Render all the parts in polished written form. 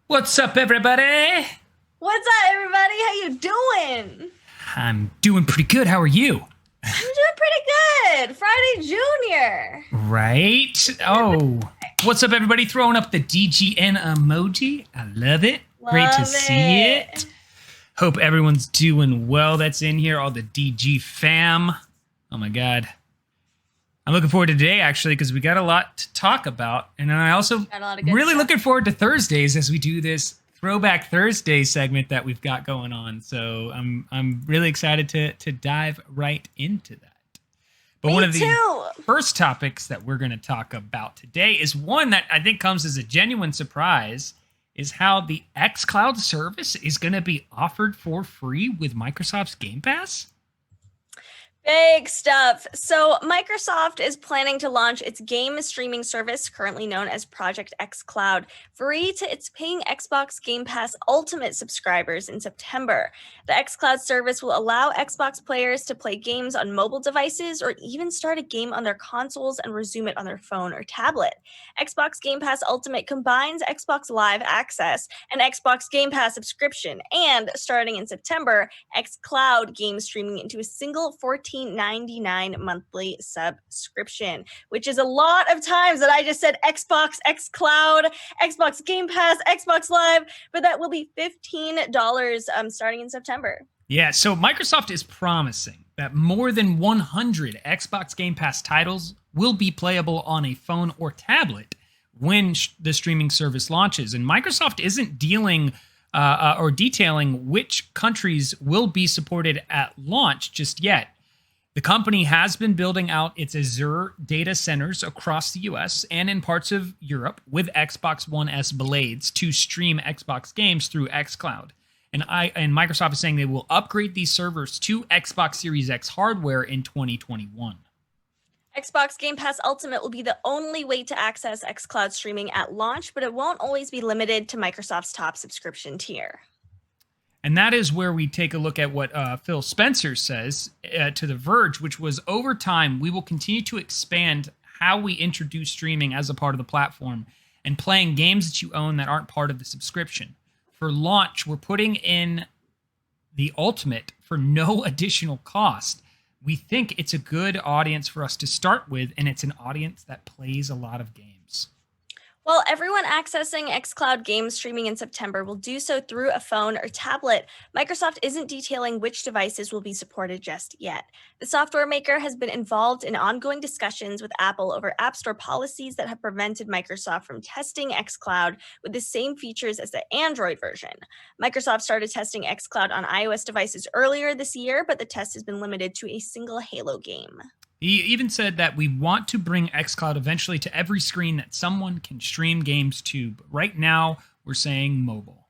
What's up, everybody? What's up, everybody? How you doing? I'm doing pretty good. How are you? I'm doing pretty good. Friday Junior. Right? Oh, what's up, everybody? Throwing up the DGN emoji. I love it. Great to see it. Hope everyone's doing well that's in here. All the DG fam. Oh my God. I'm looking forward to today, actually, because we got a lot to talk about. And I also really looking forward to Thursdays as we do this Throwback Thursday segment that we've got going on. So I'm really excited to dive right into that. But one of the first topics that we're going to talk about today is one that I think comes as a genuine surprise, is how the Xcloud service is going to be offered for free with Microsoft's Game Pass. Big stuff. So Microsoft is planning to launch its game streaming service, currently known as Project Xcloud, free to its paying Xbox Game Pass Ultimate subscribers in September. The Xcloud service will allow Xbox players to play games on mobile devices or even start a game on their consoles and resume it on their phone or tablet. Xbox Game Pass Ultimate combines Xbox Live Access and Xbox Game Pass subscription, and starting in September, Xcloud game streaming into a single $14.99 monthly subscription, which is a lot of times that I just said Xbox, Xcloud, Xbox Game Pass, Xbox Live, but that will be $15 starting in September. Yeah, so Microsoft is promising that more than 100 Xbox Game Pass titles will be playable on a phone or tablet when the streaming service launches. And Microsoft isn't dealing or detailing which countries will be supported at launch just yet. The company has been building out its Azure data centers across the US and in parts of Europe with Xbox One S blades to stream Xbox games through Xcloud. And Microsoft is saying they will upgrade these servers to Xbox Series X hardware in 2021. Xbox Game Pass Ultimate will be the only way to access Xcloud streaming at launch, but it won't always be limited to Microsoft's top subscription tier. And that is where we take a look at what Phil Spencer says to The Verge, which was, over time, we will continue to expand how we introduce streaming as a part of the platform and playing games that you own that aren't part of the subscription. For launch, we're putting in the Ultimate for no additional cost. We think it's a good audience for us to start with, and it's an audience that plays a lot of games. While everyone accessing Xcloud game streaming in September will do so through a phone or tablet, Microsoft isn't detailing which devices will be supported just yet. The software maker has been involved in ongoing discussions with Apple over App Store policies that have prevented Microsoft from testing Xcloud with the same features as the Android version. Microsoft started testing Xcloud on iOS devices earlier this year, but the test has been limited to a single Halo game. He even said that we want to bring Xcloud eventually to every screen that someone can stream games to. But right now, we're saying mobile.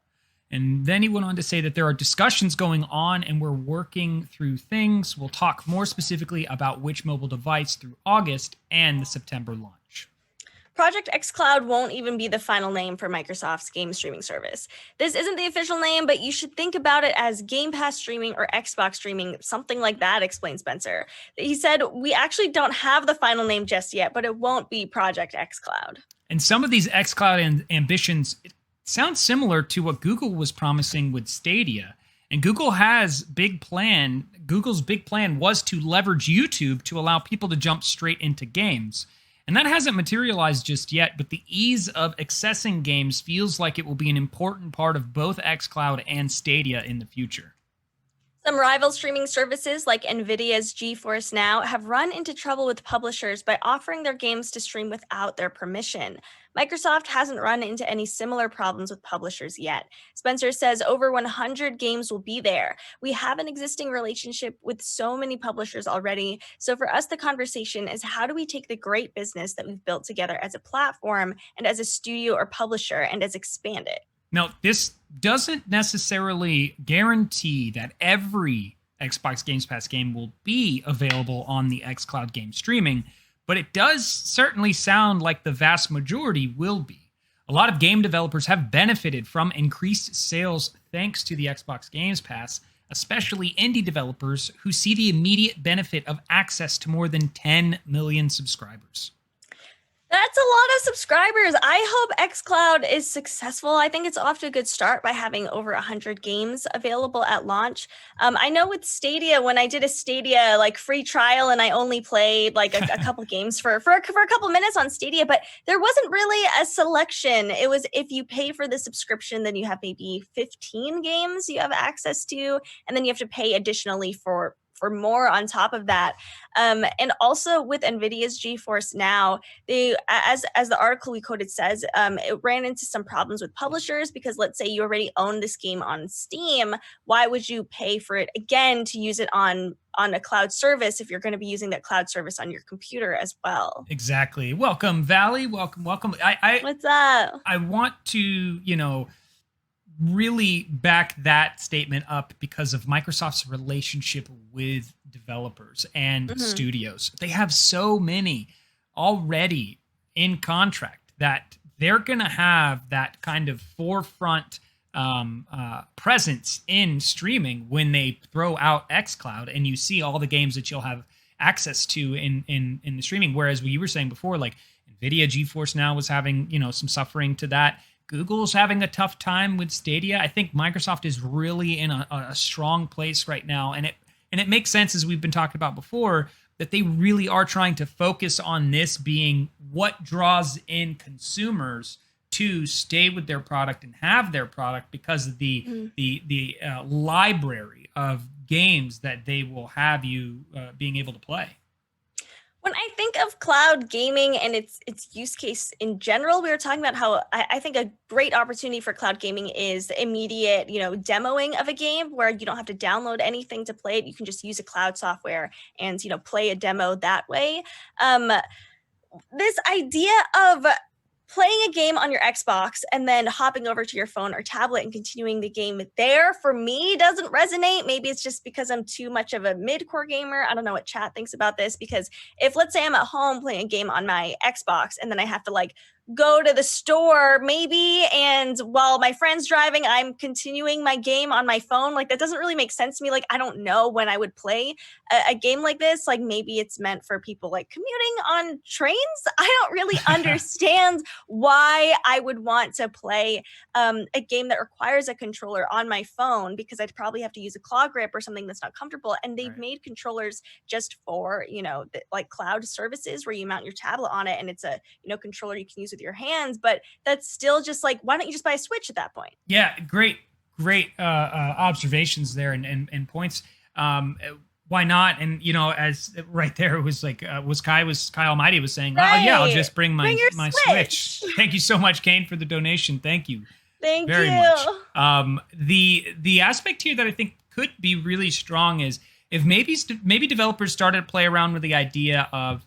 And then he went on to say that there are discussions going on and we're working through things. We'll talk more specifically about which mobile device through August and the September launch. Project Xcloud won't even be the final name for Microsoft's game streaming service. This isn't the official name, but you should think about it as Game Pass streaming or Xbox streaming, something like that, explained Spencer. He said, we actually don't have the final name just yet, but it won't be Project Xcloud. And some of these Xcloud ambitions sound similar to what Google was promising with Stadia. And Google's big plan was to leverage YouTube to allow people to jump straight into games. And that hasn't materialized just yet, but the ease of accessing games feels like it will be an important part of both Xcloud and Stadia in the future. Some rival streaming services like NVIDIA's GeForce Now have run into trouble with publishers by offering their games to stream without their permission. Microsoft hasn't run into any similar problems with publishers yet. Spencer says over 100 games will be there. We have an existing relationship with so many publishers already. So for us, the conversation is, how do we take the great business that we've built together as a platform and as a studio or publisher and expand it? Now, this doesn't necessarily guarantee that every Xbox Game Pass game will be available on the Xcloud game streaming, but it does certainly sound like the vast majority will be. A lot of game developers have benefited from increased sales thanks to the Xbox Game Pass, especially indie developers who see the immediate benefit of access to more than 10 million subscribers. That's a lot of subscribers. I hope Xcloud is successful. I think it's off to a good start by having over 100 games available at launch. I know with Stadia, when I did a Stadia like free trial and I only played like a couple games for a couple minutes on Stadia, but there wasn't really a selection. It was if you pay for the subscription, then you have maybe 15 games you have access to, and then you have to pay additionally for more on top of that. And also with NVIDIA's GeForce Now, they, as the article we quoted says, it ran into some problems with publishers because let's say you already own this game on Steam, why would you pay for it again to use it on a cloud service if you're going to be using that cloud service on your computer as well? Exactly. Welcome, Valley. Welcome. What's up? I want to, really back that statement up because of Microsoft's relationship with developers and studios. They have so many already in contract that they're going to have that kind of forefront presence in streaming when they throw out xCloud and you see all the games that you'll have access to in the streaming. Whereas what you were saying before, like NVIDIA GeForce Now was having, some suffering to that. Google's having a tough time with Stadia. I think Microsoft is really in a strong place right now. And it makes sense, as we've been talking about before, that they really are trying to focus on this being what draws in consumers to stay with their product and have their product because of the library of games that they will have you being able to play. When I think of cloud gaming and its use case in general, we were talking about how I think a great opportunity for cloud gaming is immediate, demoing of a game where you don't have to download anything to play it. You can just use a cloud software and, play a demo that way. This idea of playing a game on your Xbox and then hopping over to your phone or tablet and continuing the game there, for me, doesn't resonate. Maybe it's just because I'm too much of a mid-core gamer. I don't know what chat thinks about this, because if, let's say I'm at home playing a game on my Xbox and then I have to go to the store maybe, and while my friend's driving, I'm continuing my game on my phone. That doesn't really make sense to me. I don't know when I would play a game like this. Maybe it's meant for people commuting on trains. I don't really understand why I would want to play a game that requires a controller on my phone, because I'd probably have to use a claw grip or something that's not comfortable. And they've made controllers just for, cloud services where you mount your tablet on it and it's a, controller you can use with your hands. But that's still just why don't you just buy a Switch at that point? Yeah, great observations there and points. Why not? And as right there, it was Kai Almighty was saying, right. Oh yeah, I'll just bring my Switch. Thank you so much, Kane, for the donation. Thank you. Thank very you. Much. The aspect here that I think could be really strong is if maybe developers started to play around with the idea of,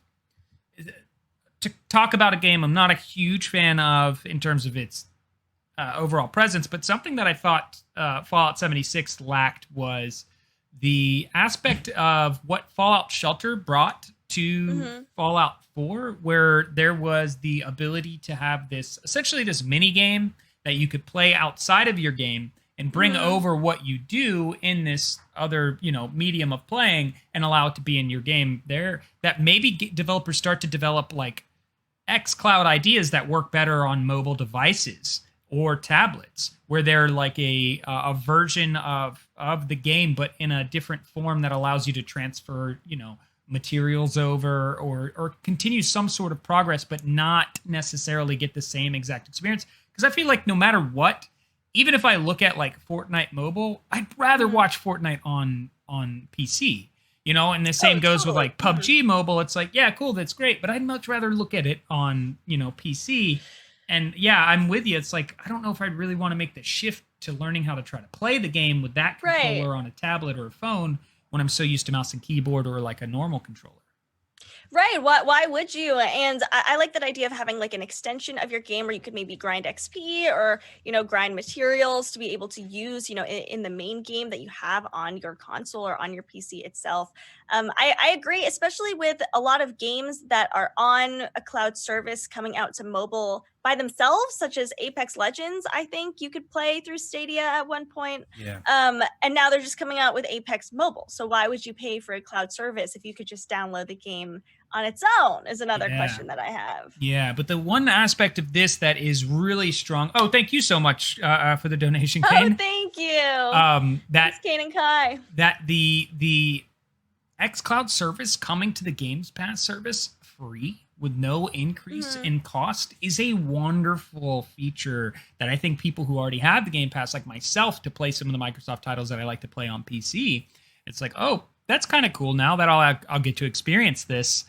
to talk about a game I'm not a huge fan of in terms of its overall presence, but something that I thought Fallout 76 lacked was the aspect of what Fallout Shelter brought to Fallout 4, where there was the ability to have essentially this mini game that you could play outside of your game and bring over what you do in this other, medium of playing and allow it to be in your game there. That maybe developers start to develop xCloud ideas that work better on mobile devices or tablets, where they're a version of the game, but in a different form that allows you to transfer, materials over or continue some sort of progress, but not necessarily get the same exact experience. Because I feel no matter what, even if I look at Fortnite mobile, I'd rather watch Fortnite on PC. And the same goes with PUBG mobile. It's yeah, cool, that's great, but I'd much rather look at it on, PC. And yeah, I'm with you. It's I don't know if I'd really want to make the shift to learning how to try to play the game with that controller on a tablet or a phone when I'm so used to mouse and keyboard or a normal controller. Right. Why would you? And I like that idea of having an extension of your game where you could maybe grind XP or, grind materials to be able to use, in the main game that you have on your console or on your PC itself. I agree, especially with a lot of games that are on a cloud service coming out to mobile by themselves, such as Apex Legends. I think you could play through Stadia at one point. Yeah. And now they're just coming out with Apex Mobile. So why would you pay for a cloud service if you could just download the game on its own, is another question that I have. Yeah, but the one aspect of this that is really strong. Oh, thank you so much for the donation, Kane. Oh, thank you. Thanks, Kane and Kai. That the Xcloud service coming to the Games Pass service free with no increase in cost is a wonderful feature that I think people who already have the Game Pass, like myself, to play some of the Microsoft titles that I like to play on PC, it's like, oh, that's kind of cool. Now that I'll get to experience this,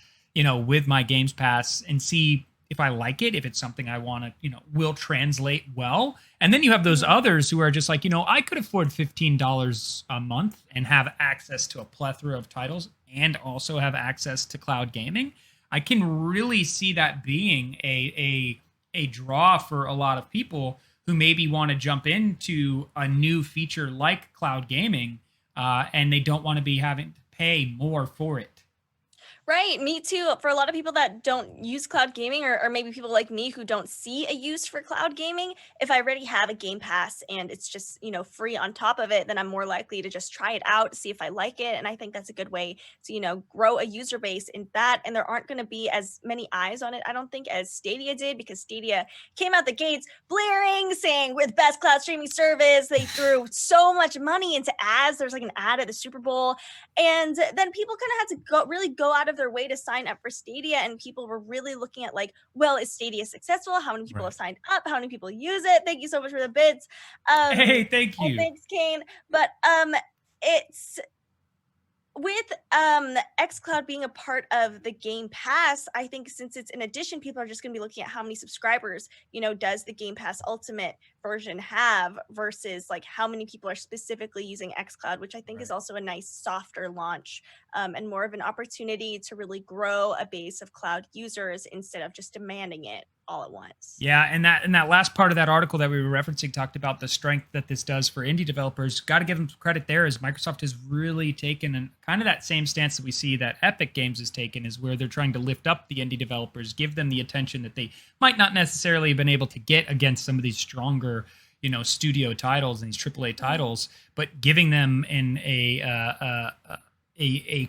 with my Games Pass and see if I like it, if it's something I want to, will translate well. And then you have those others who are just like, I could afford $15 a month and have access to a plethora of titles and also have access to cloud gaming. I can really see that being a draw for a lot of people who maybe want to jump into a new feature like cloud gaming, and they don't want to be having to pay more for it. Right, me too. For a lot of people that don't use cloud gaming, or maybe people like me who don't see a use for cloud gaming, if I already have a Game Pass and it's just, free on top of it, then I'm more likely to just try it out, see if I like it. And I think that's a good way to, grow a user base in that. And there aren't going to be as many eyes on it, I don't think, as Stadia did, because Stadia came out the gates blaring, saying we're the best cloud streaming service. They threw so much money into ads. There's like an ad at the Super Bowl. And then people kind of had to really go out of their way to sign up for Stadia, and people were really looking at like, well, is Stadia successful? How many people have signed up? How many people use it? Thank you so much for the bids. Hey, thank you. Thanks, Kane. But it's with Xcloud being a part of the Game Pass, I think since it's in addition, people are just going to be looking at how many subscribers, does the Game Pass Ultimate version have versus like how many people are specifically using Xcloud, which I think is also a nice softer launch and more of an opportunity to really grow a base of cloud users instead of just demanding it all at once. Yeah, and that last part of that article that we were referencing talked about the strength that this does for indie developers. Got to give them credit there, as Microsoft has really taken kind of that same stance that we see that Epic Games has taken, is where they're trying to lift up the indie developers, give them the attention that they might not necessarily have been able to get against some of these stronger, studio titles and these AAA titles, but giving them in a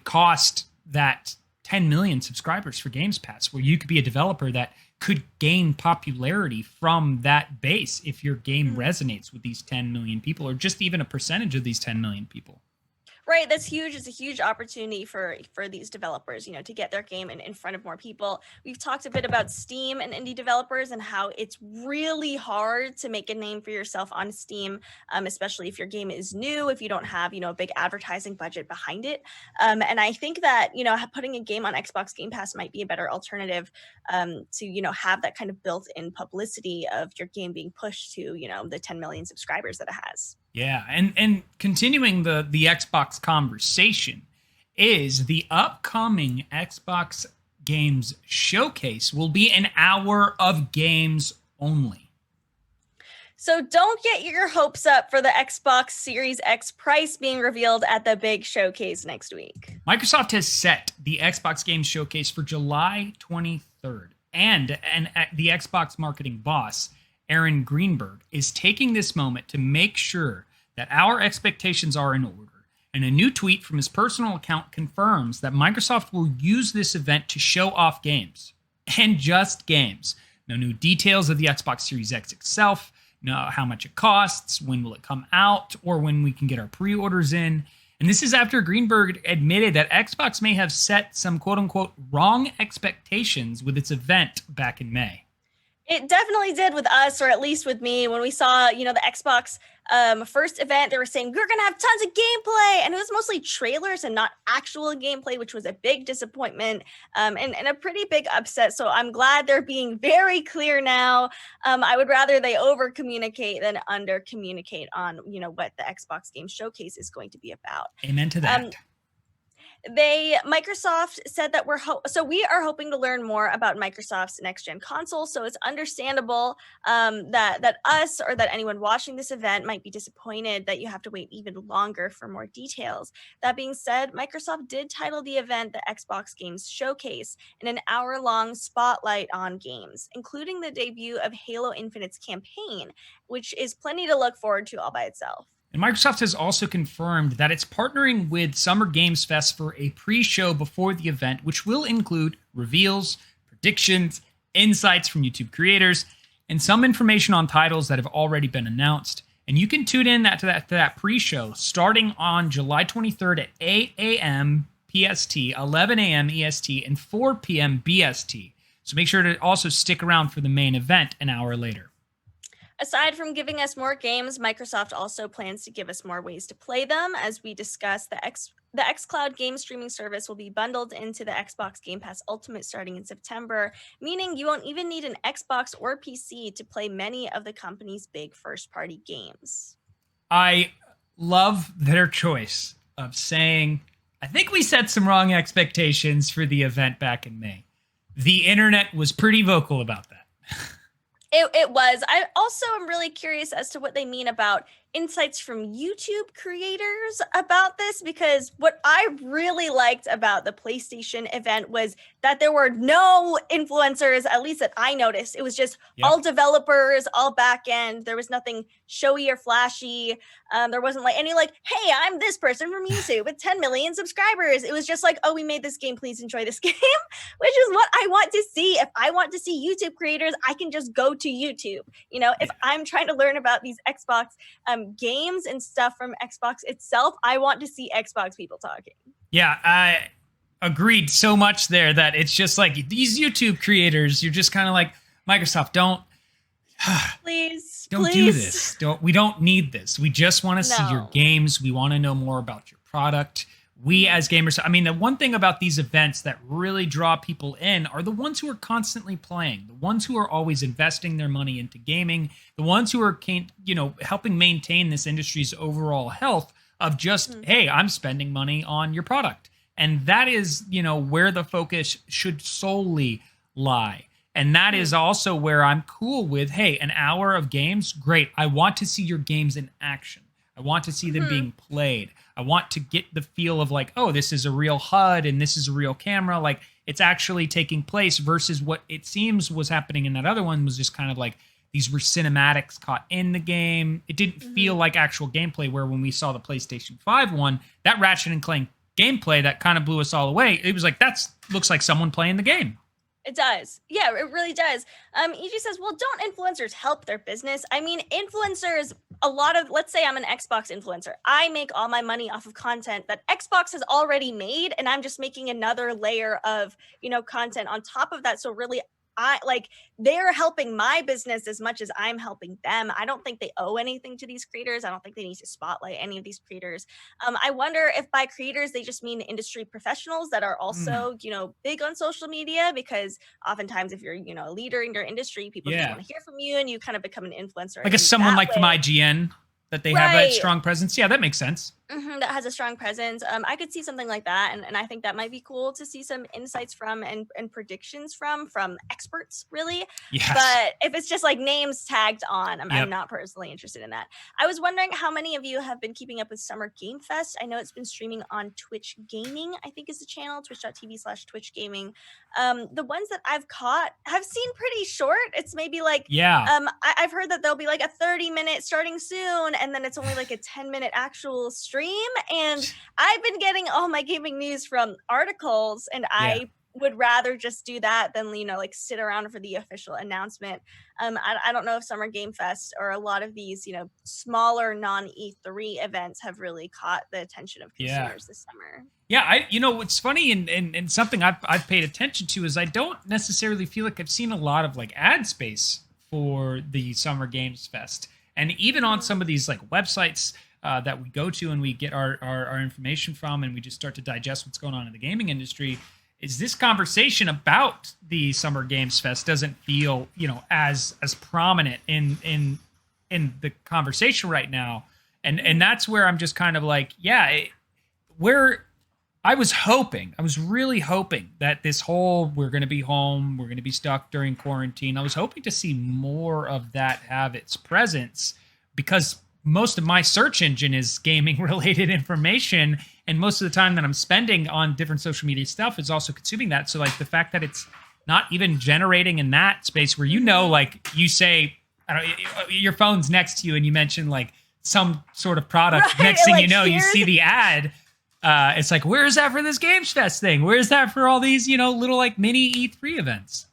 cost that 10 million subscribers for Games Pass, where you could be a developer that could gain popularity from that base if your game resonates with these 10 million people, or just even a percentage of these 10 million people. Right, that's huge. It's a huge opportunity for these developers, to get their game in front of more people. We've talked a bit about Steam and indie developers and how it's really hard to make a name for yourself on Steam, especially if your game is new, if you don't have, a big advertising budget behind it. And I think that, putting a game on Xbox Game Pass might be a better alternative to, have that kind of built-in publicity of your game being pushed to, the 10 million subscribers that it has. Yeah, and continuing the Xbox conversation is the upcoming Xbox Games Showcase will be an hour of games only. So don't get your hopes up for the Xbox Series X price being revealed at the big showcase next week. Microsoft has set the Xbox Games Showcase for July 23rd, and the Xbox marketing boss, Aaron Greenberg, is taking this moment to make sure that our expectations are in order. And a new tweet from his personal account confirms that Microsoft will use this event to show off games, and just games. No new details of the Xbox Series X itself, no how much it costs, when will it come out, or when we can get our pre-orders in. And this is after Greenberg admitted that Xbox may have set some quote-unquote wrong expectations with its event back in May. It definitely did with us, or at least with me, when we saw, the Xbox first event. They were saying we're going to have tons of gameplay, and it was mostly trailers and not actual gameplay, which was a big disappointment and a pretty big upset. So I'm glad they're being very clear now. I would rather they over communicate than under communicate on, what the Xbox Game Showcase is going to be about. Amen to that. Microsoft said that we are hoping to learn more about Microsoft's next gen console. So it's understandable that us or that anyone watching this event might be disappointed that you have to wait even longer for more details. That being said, Microsoft did title the event the Xbox Games Showcase in an hour-long spotlight on games, including the debut of Halo Infinite's campaign, which is plenty to look forward to all by itself. And Microsoft has also confirmed that it's partnering with Summer Games Fest for a pre-show before the event, which will include reveals, predictions, insights from YouTube creators, and some information on titles that have already been announced. And you can tune in to that pre-show starting on July 23rd at 8 a.m. PST, 11 a.m. EST, and 4 p.m. BST. So make sure to also stick around for the main event an hour later. Aside from giving us more games, Microsoft also plans to give us more ways to play them. As we discussed, the Xcloud game streaming service will be bundled into the Xbox Game Pass Ultimate starting in September, meaning you won't even need an Xbox or PC to play many of the company's big first-party games. I love their choice of saying, I think we set some wrong expectations for the event back in May. The internet was pretty vocal about that. It was. I also am really curious as to what they mean about insights from YouTube creators about this, because what I really liked about the PlayStation event was that there were no influencers, at least that I noticed. It was just all developers, all back end. There was nothing showy or flashy. There wasn't like any like, hey, I'm this person from YouTube with 10 million subscribers. It was just like, oh, we made this game. Please enjoy this game, which is what I want to see. If I want to see YouTube creators, I can just go to YouTube. You know, if I'm trying to learn about these Xbox games and stuff from Xbox itself, I want to see Xbox people talking. Yeah, I agreed so much there that it's just like these YouTube creators, you're just kind of like, Microsoft, don't please do this. We don't need this. We just want to see your games. We want to know more about your product. We as gamers, I mean, the one thing about these events that really draw people in are the ones who are constantly playing, the ones who are always investing their money into gaming, the ones who are, helping maintain this industry's overall health of just, hey, I'm spending money on your product. And that is, where the focus should solely lie. And that is also where I'm cool with, hey, an hour of games, great. I want to see your games in action. I want to see them being played. I want to get the feel of like, oh, this is a real HUD and this is a real camera. Like it's actually taking place versus what it seems was happening in that other one was just kind of like these were cinematics caught in the game. It didn't feel like actual gameplay, where when we saw the PlayStation 5 one, that Ratchet and Clank gameplay that kind of blew us all away. It was like, looks like someone playing the game. It does. Yeah, it really does. EG says, well, don't influencers help their business? I mean, influencers, let's say I'm an Xbox influencer. I make all my money off of content that Xbox has already made, and I'm just making another layer of, content on top of that. So really, they're helping my business as much as I'm helping them. I don't think they owe anything to these creators. I don't think they need to spotlight any of these creators. I wonder if by creators, they just mean industry professionals that are also, big on social media, because oftentimes if you're, a leader in your industry, people just want to hear from you and you kind of become an influencer. Like someone like from IGN, that they have that strong presence. Yeah, that makes sense. That has a strong presence. I could see something like that. And I think that might be cool to see some insights from and predictions from experts, really. Yes. But if it's just like names tagged on, I'm not personally interested in that. I was wondering how many of you have been keeping up with Summer Game Fest. I know it's been streaming on Twitch Gaming, I think is the channel, twitch.tv/Twitch Gaming. The ones that I've caught have seen pretty short. It's maybe like, I've heard that there'll be like a 30-minute starting soon, and then it's only like a 10-minute actual stream. And I've been getting all my gaming news from articles, and I would rather just do that than, sit around for the official announcement. I don't know if Summer Game Fest or a lot of these, smaller non-E3 events have really caught the attention of consumers this summer. Yeah, what's funny and something I've paid attention to is I don't necessarily feel like I've seen a lot of like ad space for the Summer Games Fest. And even on some of these like websites that we go to and we get our information from, and we just start to digest what's going on in the gaming industry, is this conversation about the Summer Games Fest doesn't feel, as prominent in the conversation right now. And that's where I'm just kind of like, I was really hoping that this whole we're going to be home, we're going to be stuck during quarantine. I was hoping to see more of that have its presence because most of my search engine is gaming related information. And most of the time that I'm spending on different social media stuff is also consuming that. So like the fact that it's not even generating in that space where, like you say, I don't know, your phone's next to you and you mention like some sort of product. Next thing you know, you see the ad. It's like, where's that for this Games Fest thing? Where's that for all these, little like mini E3 events?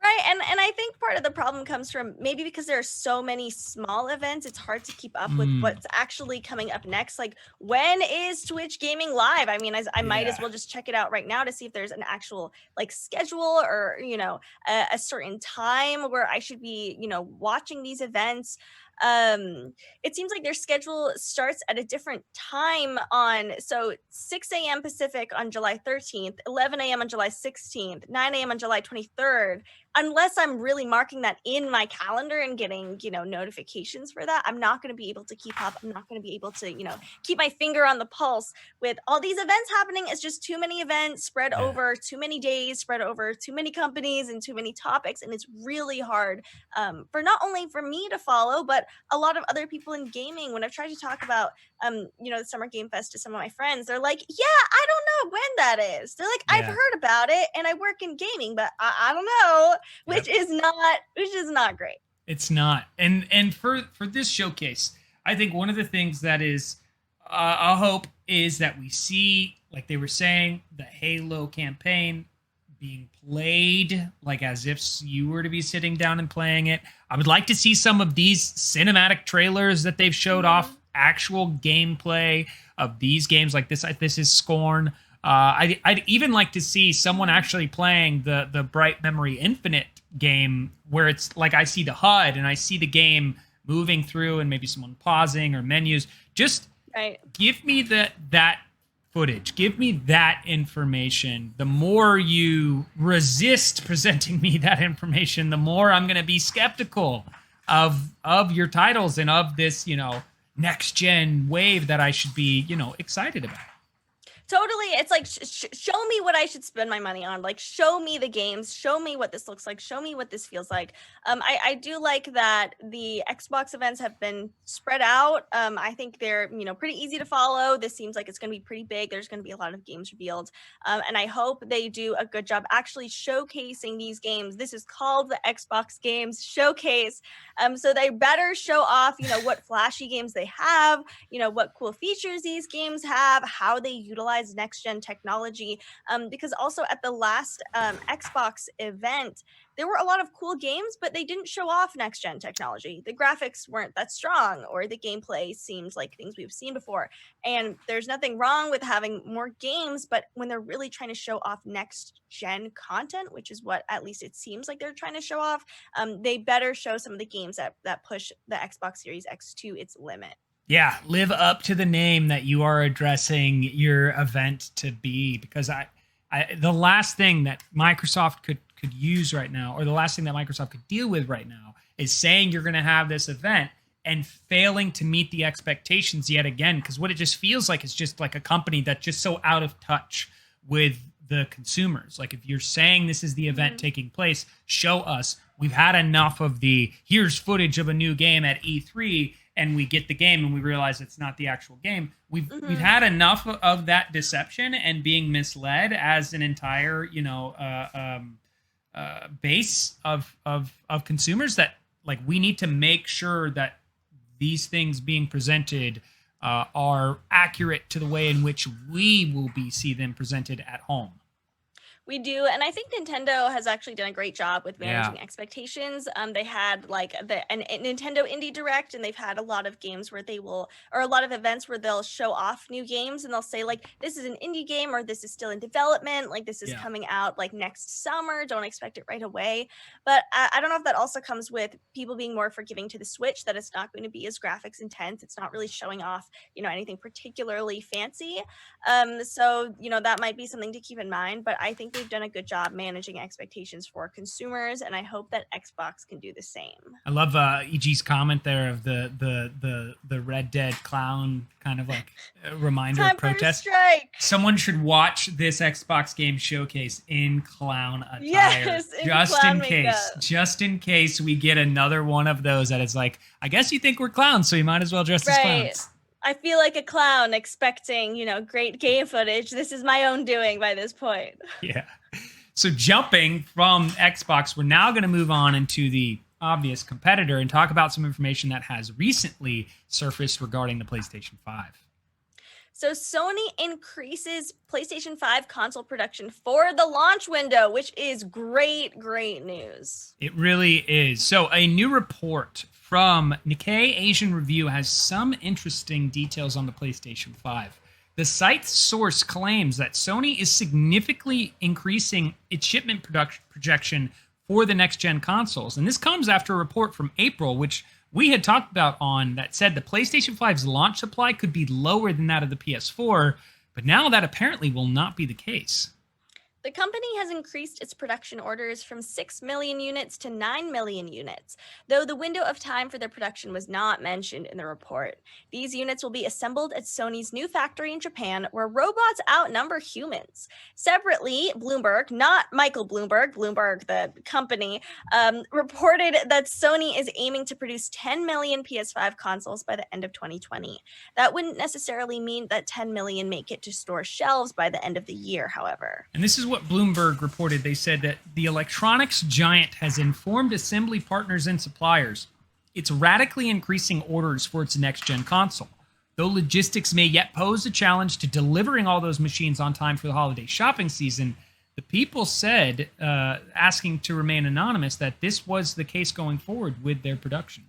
Right, and I think part of the problem comes from maybe because there are so many small events, it's hard to keep up with what's actually coming up next. Like, when is Twitch Gaming Live? I mean, I might as well just check it out right now to see if there's an actual like schedule or a certain time where I should be watching these events. It seems like their schedule starts at a different time on 6 a.m. Pacific on July 13th, 11 a.m. on July 16th, 9 a.m. on July 23rd. Unless I'm really marking that in my calendar and getting, notifications for that, I'm not going to be able to keep up. I'm not going to be able to, keep my finger on the pulse with all these events happening. It's just too many events spread over too many days, spread over too many companies and too many topics. And it's really hard for not only for me to follow, but a lot of other people in gaming. When I've tried to talk about, the Summer Game Fest to some of my friends, they're like, yeah, I don't know when that is. They're like, I've heard about it and I work in gaming, but I don't know. Which is not great. It's not. And for this showcase, I think one of the things that is a hope is that we see, like they were saying, the Halo campaign being played like as if you were to be sitting down and playing it. I would like to see some of these cinematic trailers that they've showed off, actual gameplay of these games like this. This is Scorn. I'd even like to see someone actually playing the Bright Memory Infinite game where it's like I see the HUD and I see the game moving through and maybe someone pausing or menus. Just give me that footage. Give me that information. The more you resist presenting me that information, the more I'm going to be skeptical of your titles and of this, next gen wave that I should be, excited about. Totally. It's like, show me what I should spend my money on. Like, show me the games. Show me what this looks like. Show me what this feels like. I do like that the Xbox events have been spread out. I think they're, pretty easy to follow. This seems like it's going to be pretty big. There's going to be a lot of games revealed. And I hope they do a good job actually showcasing these games. This is called the Xbox Games Showcase. So they better show off, what flashy games they have, what cool features these games have, how they utilize next gen technology, because also at the last Xbox event there were a lot of cool games, but they didn't show off next gen technology. The graphics weren't that strong, or the gameplay seems like things we've seen before. And there's nothing wrong with having more games, but when they're really trying to show off next gen content, which is what at least it seems like they're trying to show off, they better show some of the games that push the Xbox Series X to its limit. Yeah, live up to the name that you are addressing your event to be, because the last thing that Microsoft could use right now, or the last thing that Microsoft could deal with right now, is saying you're going to have this event and failing to meet the expectations yet again. Because what it just feels like is just like a company that's just so out of touch with the consumers. Like, if you're saying this is the event taking place, show us. We've had enough of the here's footage of a new game at E3, and we get the game and we realize it's not the actual game. We've had enough of that deception and being misled as an entire base of consumers, that like we need to make sure that these things being presented are accurate to the way in which we will see them presented at home. We do, and I think Nintendo has actually done a great job with managing expectations. They had like a Nintendo Indie Direct, and they've had a lot of games where they will, or a lot of events where they'll show off new games, and they'll say like, this is an indie game, or this is still in development, like this is coming out like next summer, don't expect it right away. But I don't know if that also comes with people being more forgiving to the Switch, that it's not going to be as graphics intense. It's not really showing off, anything particularly fancy. So, that might be something to keep in mind, but I think they've done a good job managing expectations for consumers, and I hope that Xbox can do the same. I love EG's comment there of the Red Dead clown kind of like reminder Time of protest. Strike. Someone should watch this Xbox game showcase in clown attire. Yes, Just in case we get another one of those that is like, I guess you think we're clowns, so you might as well dress as clowns. I feel like a clown expecting, great game footage. This is my own doing by this point. Yeah. So jumping from Xbox, we're now going to move on into the obvious competitor and talk about some information that has recently surfaced regarding the PlayStation 5. So Sony increases PlayStation 5 console production for the launch window, which is great news. It really is. So a new report from Nikkei Asian Review has some interesting details on the PlayStation 5. The site's source claims that Sony is significantly increasing its shipment projection for the next-gen consoles. And this comes after a report from April, which we had talked about that said the PlayStation 5's launch supply could be lower than that of the PS4, but now that apparently will not be the case. The company has increased its production orders from 6 million units to 9 million units, though the window of time for their production was not mentioned in the report. These units will be assembled at Sony's new factory in Japan, where robots outnumber humans. Separately, Bloomberg, not Michael Bloomberg, Bloomberg, the company, reported that Sony is aiming to produce 10 million PS5 consoles by the end of 2020. That wouldn't necessarily mean that 10 million make it to store shelves by the end of the year, however. And this is what Bloomberg reported. They said that the electronics giant has informed assembly partners and suppliers it's radically increasing orders for its next-gen console. Though logistics may yet pose a challenge to delivering all those machines on time for the holiday shopping season, the people said, asking to remain anonymous, that this was the case going forward with their production.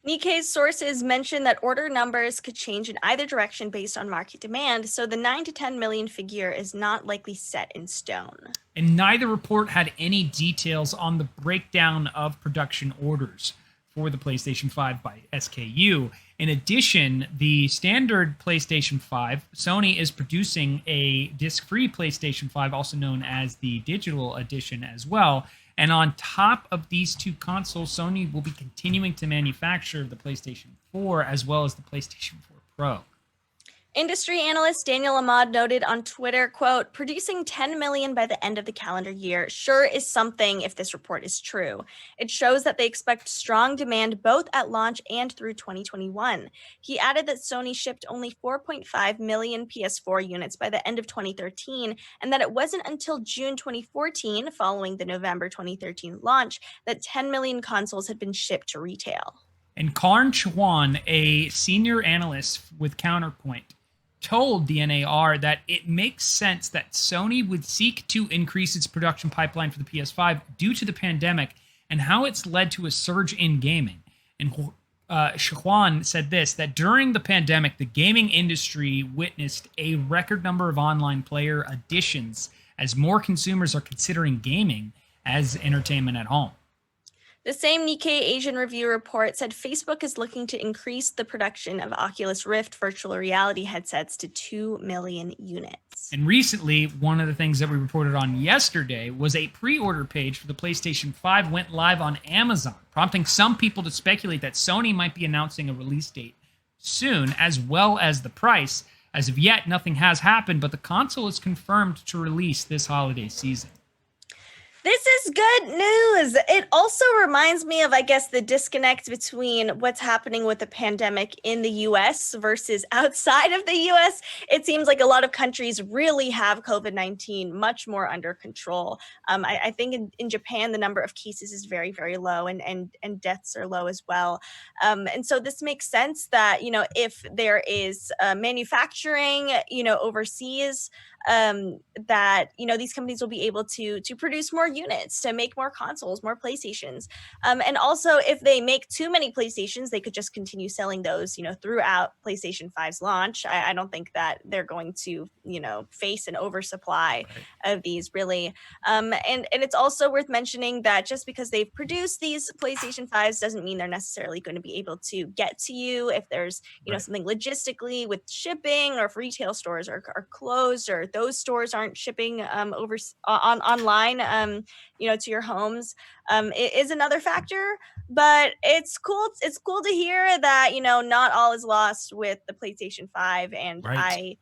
Nikkei's sources mention that order numbers could change in either direction based on market demand, so the 9 to 10 million figure is not likely set in stone. And neither report had any details on the breakdown of production orders for the PlayStation 5 by SKU. In addition, the standard PlayStation 5, Sony is producing a disc-free PlayStation 5, also known as the digital edition as well. And on top of these two consoles, Sony will be continuing to manufacture the PlayStation 4 as well as the PlayStation 4 Pro. Industry analyst Daniel Ahmad noted on Twitter, quote, "Producing 10 million by the end of the calendar year sure is something if this report is true. It shows that they expect strong demand both at launch and through 2021. He added that Sony shipped only 4.5 million PS4 units by the end of 2013, and that it wasn't until June 2014, following the November 2013 launch, that 10 million consoles had been shipped to retail." And Karn Chwan, a senior analyst with Counterpoint, told the NAR that it makes sense that Sony would seek to increase its production pipeline for the PS5 due to the pandemic and how it's led to a surge in gaming. And Chwan said this, that during the pandemic, the gaming industry witnessed a record number of online player additions as more consumers are considering gaming as entertainment at home. The same Nikkei Asian Review report said Facebook is looking to increase the production of Oculus Rift virtual reality headsets to 2 million units. And recently, one of the things that we reported on yesterday was a pre-order page for the PlayStation 5 went live on Amazon, prompting some people to speculate that Sony might be announcing a release date soon, as well as the price. As of yet, nothing has happened, but the console is confirmed to release this holiday season. This is good news. It also reminds me of, I guess, the disconnect between what's happening with the pandemic in the US versus outside of the US. It seems like a lot of countries really have COVID-19 much more under control. I think in Japan, the number of cases is very, very low, and deaths are low as well. And so this makes sense that, if there is manufacturing, overseas, that, these companies will be able to produce more units to make more consoles, more PlayStations. And also, if they make too many PlayStations, they could just continue selling those, throughout PlayStation 5's launch. I don't think that they're going to, face an oversupply of these, really. And it's also worth mentioning that just because they've produced these PlayStation 5s doesn't mean they're necessarily going to be able to get to you if there's, something logistically with shipping, or if retail stores are closed, or those stores aren't shipping online, to your homes. It is another factor, but it's cool. It's cool to hear that, not all is lost with the PlayStation 5. And I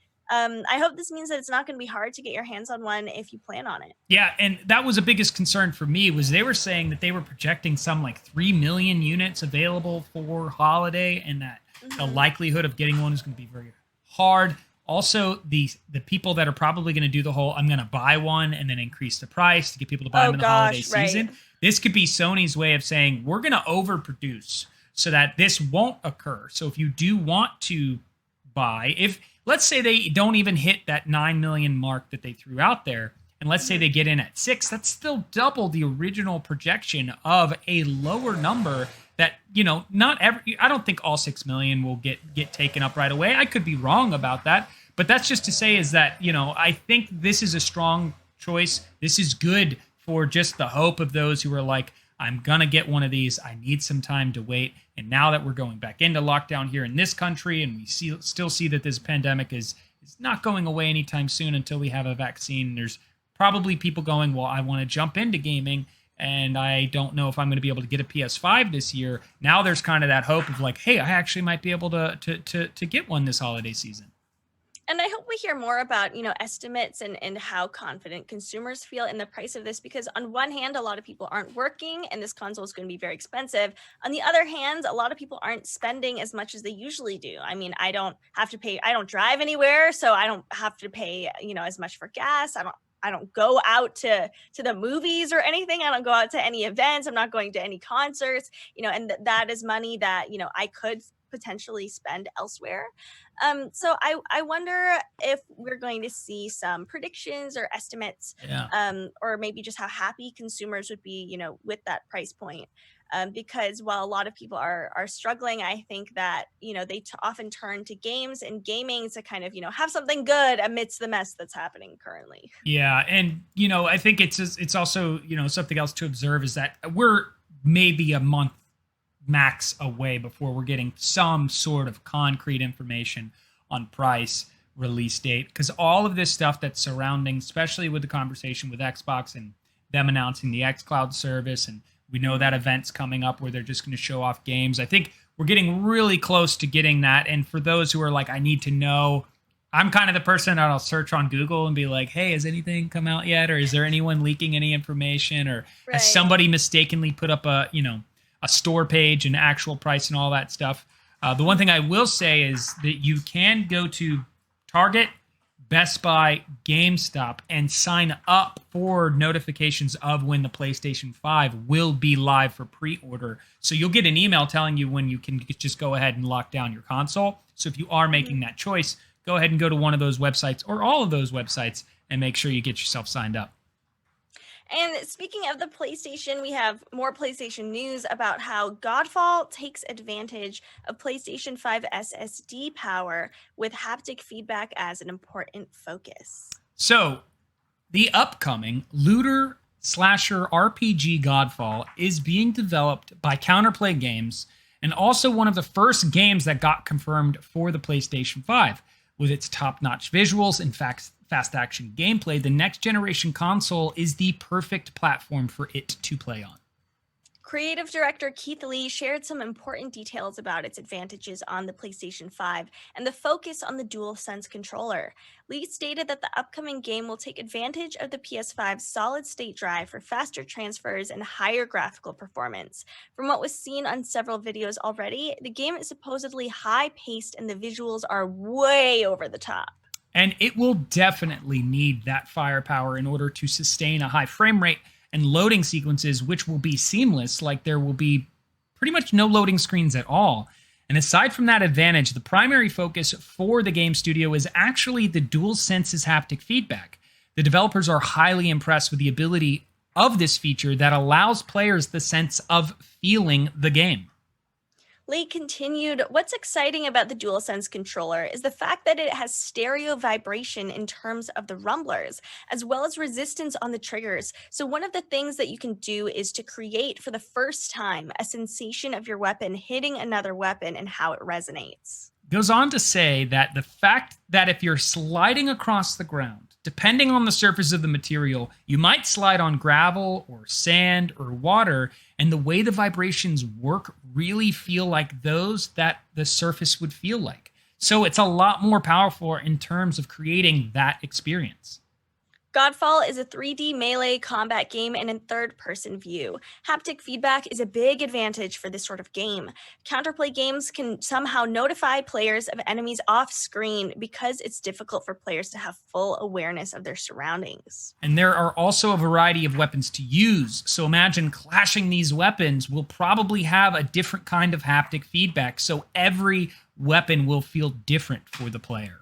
hope this means that it's not going to be hard to get your hands on one if you plan on it. Yeah, and that was a biggest concern for me, was they were saying that they were projecting some like 3 million units available for holiday, and that the likelihood of getting one is going to be very hard. Also, the people that are probably going to do the whole I'm going to buy one and then increase the price to get people to buy them in the holiday season. This could be Sony's way of saying, we're going to overproduce so that this won't occur. So if you do want to buy, if let's say they don't even hit that 9 million mark that they threw out there, and let's say they get in at 6, that's still double the original projection of a lower number that, not every, I don't think all 6 million will get taken up right away. I could be wrong about that, but that's just to say is that, I think this is a strong choice. This is good for just the hope of those who are like, I'm going to get one of these. I need some time to wait. And now that we're going back into lockdown here in this country, and we still see that this pandemic is not going away anytime soon until we have a vaccine, there's probably people going, well, I want to jump into gaming, and I don't know if I'm going to be able to get a PS5 this year. Now there's kind of that hope of like, hey, I actually might be able to get one this holiday season. And I hope we hear more about, estimates and how confident consumers feel in the price of this, because on one hand, a lot of people aren't working and this console is going to be very expensive. On the other hand, a lot of people aren't spending as much as they usually do. I mean, I don't drive anywhere, so I don't have to pay, as much for gas. I don't go out to the movies or anything. I don't go out to any events. I'm not going to any concerts, and that is money that, I could potentially spend elsewhere. So I wonder if we're going to see some predictions or estimates, or maybe just how happy consumers would be, with that price point. Because while a lot of people are struggling, I think that, they often turn to games and gaming to kind of, have something good amidst the mess that's happening currently. Yeah. And, I think it's also, something else to observe is that we're maybe a month max away before we're getting some sort of concrete information on price, release date, because all of this stuff that's surrounding, especially with the conversation with Xbox and them announcing the Xcloud service, and we know that event's coming up where they're just going to show off games. I think we're getting really close to getting that. And for those who are like, I need to know, I'm kind of the person that'll search on Google and be like, hey, has anything come out yet? Or is there anyone leaking any information? Or has somebody mistakenly put up a store page and actual price and all that stuff? The one thing I will say is that you can go to Target, Best Buy, GameStop, and sign up for notifications of when the PlayStation 5 will be live for pre-order. So you'll get an email telling you when you can just go ahead and lock down your console. So if you are making that choice, go ahead and go to one of those websites or all of those websites and make sure you get yourself signed up. And speaking of the PlayStation, we have more PlayStation news about how Godfall takes advantage of PlayStation 5 SSD power with haptic feedback as an important focus. So, the upcoming looter slasher RPG Godfall is being developed by Counterplay Games, and also one of the first games that got confirmed for the PlayStation 5. With its top-notch visuals and fast-action gameplay, the next-generation console is the perfect platform for it to play on. Creative director Keith Lee shared some important details about its advantages on the PlayStation 5 and the focus on the DualSense controller. Lee stated that the upcoming game will take advantage of the PS5's solid-state drive for faster transfers and higher graphical performance. From what was seen on several videos already, the game is supposedly high-paced and the visuals are way over the top. And it will definitely need that firepower in order to sustain a high frame rate and loading sequences, which will be seamless, like there will be pretty much no loading screens at all. And aside from that advantage, the primary focus for the game studio is actually the DualSense's haptic feedback. The developers are highly impressed with the ability of this feature that allows players the sense of feeling the game. Lee continued, what's exciting about the DualSense controller is the fact that it has stereo vibration in terms of the rumblers, as well as resistance on the triggers. So one of the things that you can do is to create for the first time a sensation of your weapon hitting another weapon and how it resonates. Goes on to say that the fact that if you're sliding across the ground, depending on the surface of the material, you might slide on gravel or sand or water, and the way the vibrations work really feel like those that the surface would feel like. So it's a lot more powerful in terms of creating that experience. Godfall is a 3D melee combat game and in third-person view. Haptic feedback is a big advantage for this sort of game. Counterplay games can somehow notify players of enemies off-screen because it's difficult for players to have full awareness of their surroundings. And there are also a variety of weapons to use. So imagine clashing these weapons will probably have a different kind of haptic feedback. So every weapon will feel different for the player.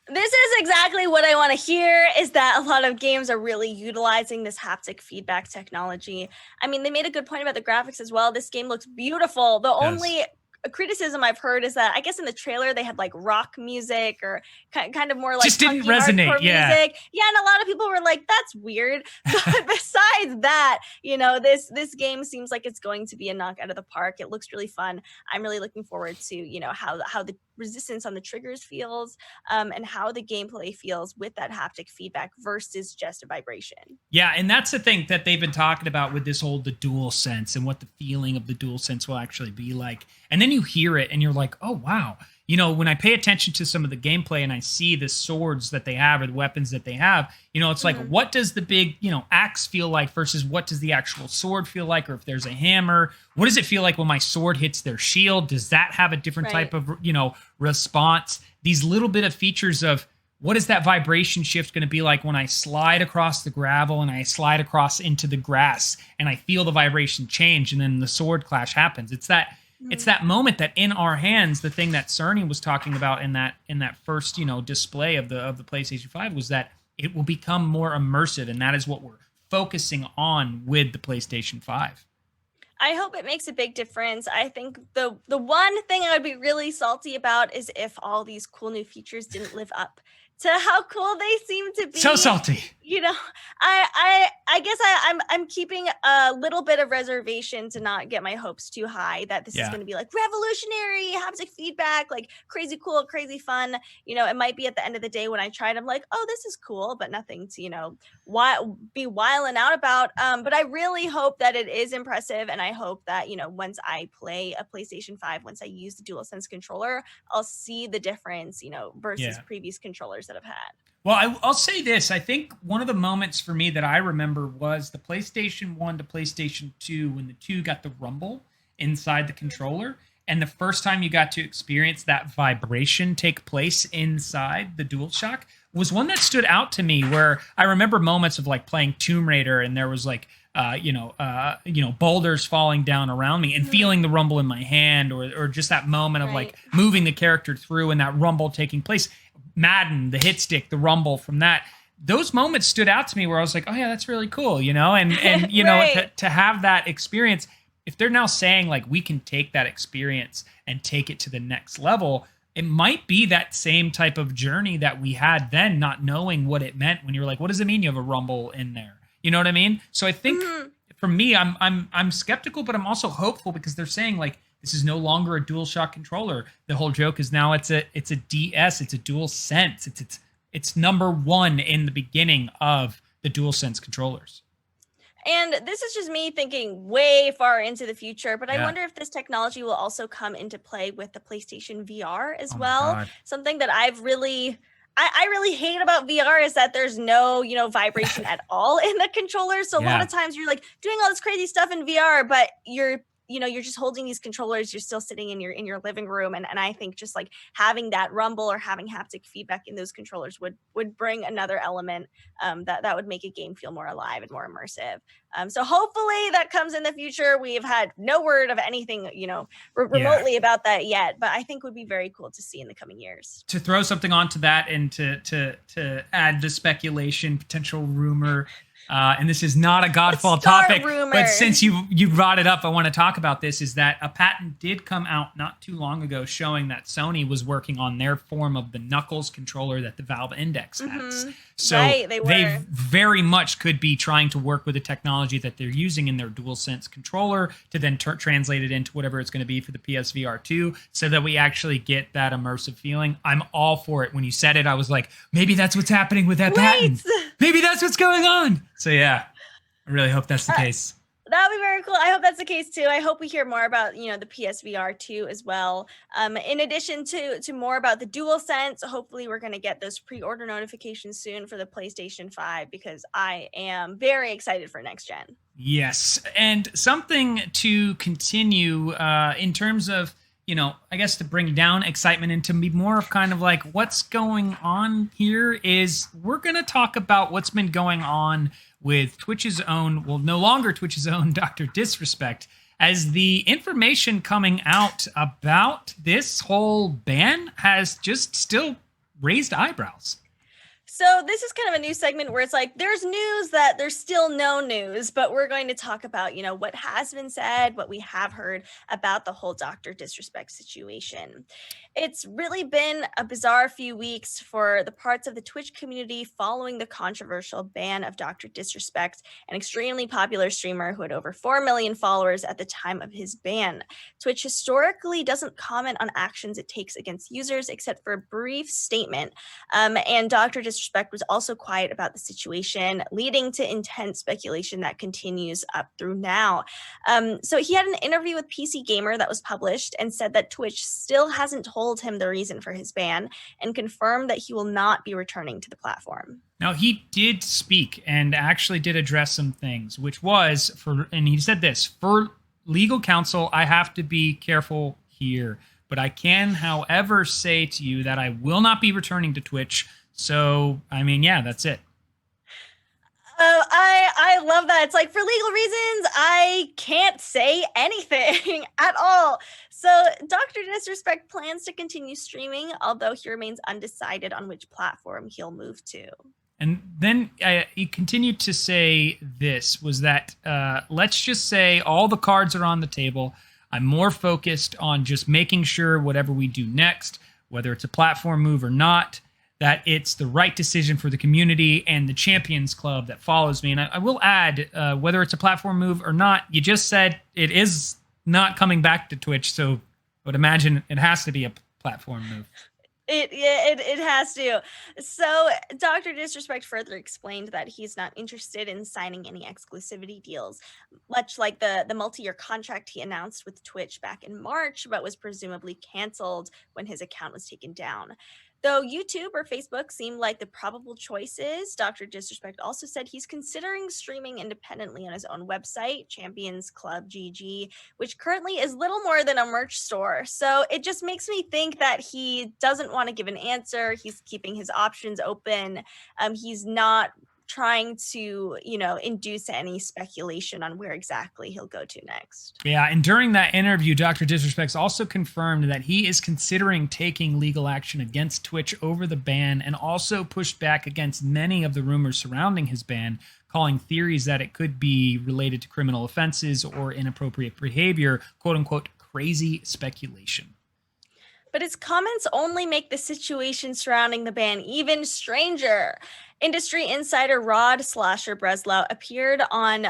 This is exactly what I want to hear, is that a lot of games are really utilizing this haptic feedback technology. I mean, they made a good point about the graphics as well. This game looks beautiful. The only criticism I've heard is that I guess in the trailer they had like rock music or kind of more like just didn't resonate. Yeah. Music. Yeah, and a lot of people were like, that's weird. But besides that, you know, this game seems like it's going to be a knock out of the park. It looks really fun. I'm really looking forward to, you know, how the resistance on the triggers feels and how the gameplay feels with that haptic feedback versus just a vibration. Yeah, and that's the thing that they've been talking about with this whole the DualSense and what the feeling of the DualSense will actually be like. And then you hear it and you're like, oh, wow. You know, when I pay attention to some of the gameplay and I see the swords that they have or the weapons that they have, you know, it's like, what does the big, you know, axe feel like versus what does the actual sword feel like? Or if there's a hammer, what does it feel like when my sword hits their shield? Does that have a different type of, you know, response? These little bit of features of what is that vibration shift going to be like when I slide across the gravel and I slide across into the grass and I feel the vibration change and then the sword clash happens. It's that moment that in our hands, the thing that Cerny was talking about in that first, you know, display of the PlayStation 5 was that it will become more immersive, and that is what we're focusing on with the PlayStation 5. I hope it makes a big difference. I think the one thing I would be really salty about is if all these cool new features didn't live up to how cool they seem to be. So salty. You know, I guess I'm keeping a little bit of reservation to not get my hopes too high that this is going to be like revolutionary haptic feedback, like crazy cool, crazy fun. You know, it might be at the end of the day when I try it, I'm like, oh, this is cool, but nothing to, you know, be wiling out about. But I really hope that it is impressive, and I hope that, you know, once I play a PlayStation 5, once I use the DualSense controller, I'll see the difference, you know, versus previous controllers that I've had. Well, I'll say this. I think one of the moments for me that I remember was the PlayStation 1 to PlayStation 2 when the 2 got the rumble inside the controller. And the first time you got to experience that vibration take place inside the DualShock was one that stood out to me, where I remember moments of like playing Tomb Raider and there was like, boulders falling down around me and feeling the rumble in my hand, or just that moment of like moving the character through and that rumble taking place. Madden, the hit stick, the rumble from that. Those moments stood out to me where I was like, oh yeah, that's really cool, you know? And you know, to have that experience, if they're now saying like we can take that experience and take it to the next level, it might be that same type of journey that we had then, not knowing what it meant when you were like, what does it mean you have a rumble in there? You know what I mean? So I think for me, I'm skeptical, but I'm also hopeful because they're saying like, this is no longer a DualShock controller. The whole joke is now it's a DS, it's a DualSense. It's number one in the beginning of the DualSense controllers. And this is just me thinking way far into the future, but I wonder if this technology will also come into play with the PlayStation VR as well. Something that I really hate about VR is that there's no, you know, vibration at all in the controller. So a lot of times you're like doing all this crazy stuff in VR, but you're just holding these controllers, you're still sitting in your living room. And I think just like having that rumble or having haptic feedback in those controllers would bring another element that would make a game feel more alive and more immersive. So hopefully that comes in the future. We've had no word of anything, you know, remotely about that yet, but I think would be very cool to see in the coming years. To throw something onto that and to add to speculation, potential rumor, and this is not a Godfall topic, but since you brought it up, I want to talk about this, is that a patent did come out not too long ago showing that Sony was working on their form of the Knuckles controller that the Valve Index has. So right, they very much could be trying to work with the technology that they're using in their DualSense controller to then translate it into whatever it's going to be for the PSVR 2 so that we actually get that immersive feeling. I'm all for it. When you said it, I was like, maybe that's what's happening with that patent. Maybe that's what's going on. So yeah, I really hope that's the case. That would be very cool. I hope that's the case too. I hope we hear more about, the PSVR 2 as well. In addition to more about the DualSense, hopefully we're going to get those pre-order notifications soon for the PlayStation 5 because I am very excited for next gen. Yes, and something to continue in terms of, I guess to bring down excitement and to be more of kind of like what's going on here is we're going to talk about what's been going on with Twitch's own, well, no longer Twitch's own Dr. Disrespect, as the information coming out about this whole ban has just still raised eyebrows. So this is kind of a new segment where it's like there's news that there's still no news, but we're going to talk about, what has been said, what we have heard about the whole Dr. Disrespect situation. It's really been a bizarre few weeks for the parts of the Twitch community following the controversial ban of Dr. Disrespect, an extremely popular streamer who had over 4 million followers at the time of his ban. Twitch historically doesn't comment on actions it takes against users except for a brief statement. And Dr. Disrespect was also quiet about the situation, leading to intense speculation that continues up through now. So he had an interview with PC Gamer that was published and said that Twitch still hasn't told him the reason for his ban and confirmed that he will not be returning to the platform. Now, he did speak and actually did address some things, which was and he said this, for legal counsel, I have to be careful here, but I can, however, say to you that I will not be returning to Twitch. So, I mean, yeah, that's it. I love that. It's like, for legal reasons, I can't say anything at all. So Dr. Disrespect plans to continue streaming, although he remains undecided on which platform he'll move to. And then he continued to say this, was that let's just say all the cards are on the table. I'm more focused on just making sure whatever we do next, whether it's a platform move or not, that it's the right decision for the community and the Champions Club that follows me. And I will add, whether it's a platform move or not, you just said it is not coming back to Twitch, so I would imagine it has to be a platform move. It has to. So Dr. Disrespect further explained that he's not interested in signing any exclusivity deals, much like the multi-year contract he announced with Twitch back in March, but was presumably canceled when his account was taken down. Though YouTube or Facebook seem like the probable choices, Dr. Disrespect also said he's considering streaming independently on his own website, Champions Club GG, which currently is little more than a merch store. So it just makes me think that he doesn't want to give an answer. He's keeping his options open. He's not trying to, induce any speculation on where exactly he'll go to next. Yeah, and during that interview, Dr. Disrespects also confirmed that he is considering taking legal action against Twitch over the ban and also pushed back against many of the rumors surrounding his ban, calling theories that it could be related to criminal offenses or inappropriate behavior, quote-unquote, crazy speculation. But his comments only make the situation surrounding the ban even stranger. Industry insider Rod Slasher Breslau appeared on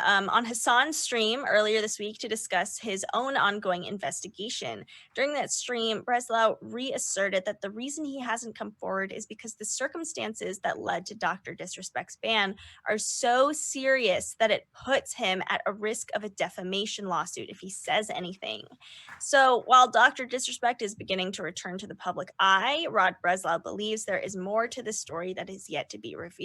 Hassan's stream earlier this week to discuss his own ongoing investigation. During that stream, Breslau reasserted that the reason he hasn't come forward is because the circumstances that led to Dr. Disrespect's ban are so serious that it puts him at a risk of a defamation lawsuit if he says anything. So while Dr. Disrespect is beginning to return to the public eye, Rod Breslau believes there is more to the story that is yet to be revealed.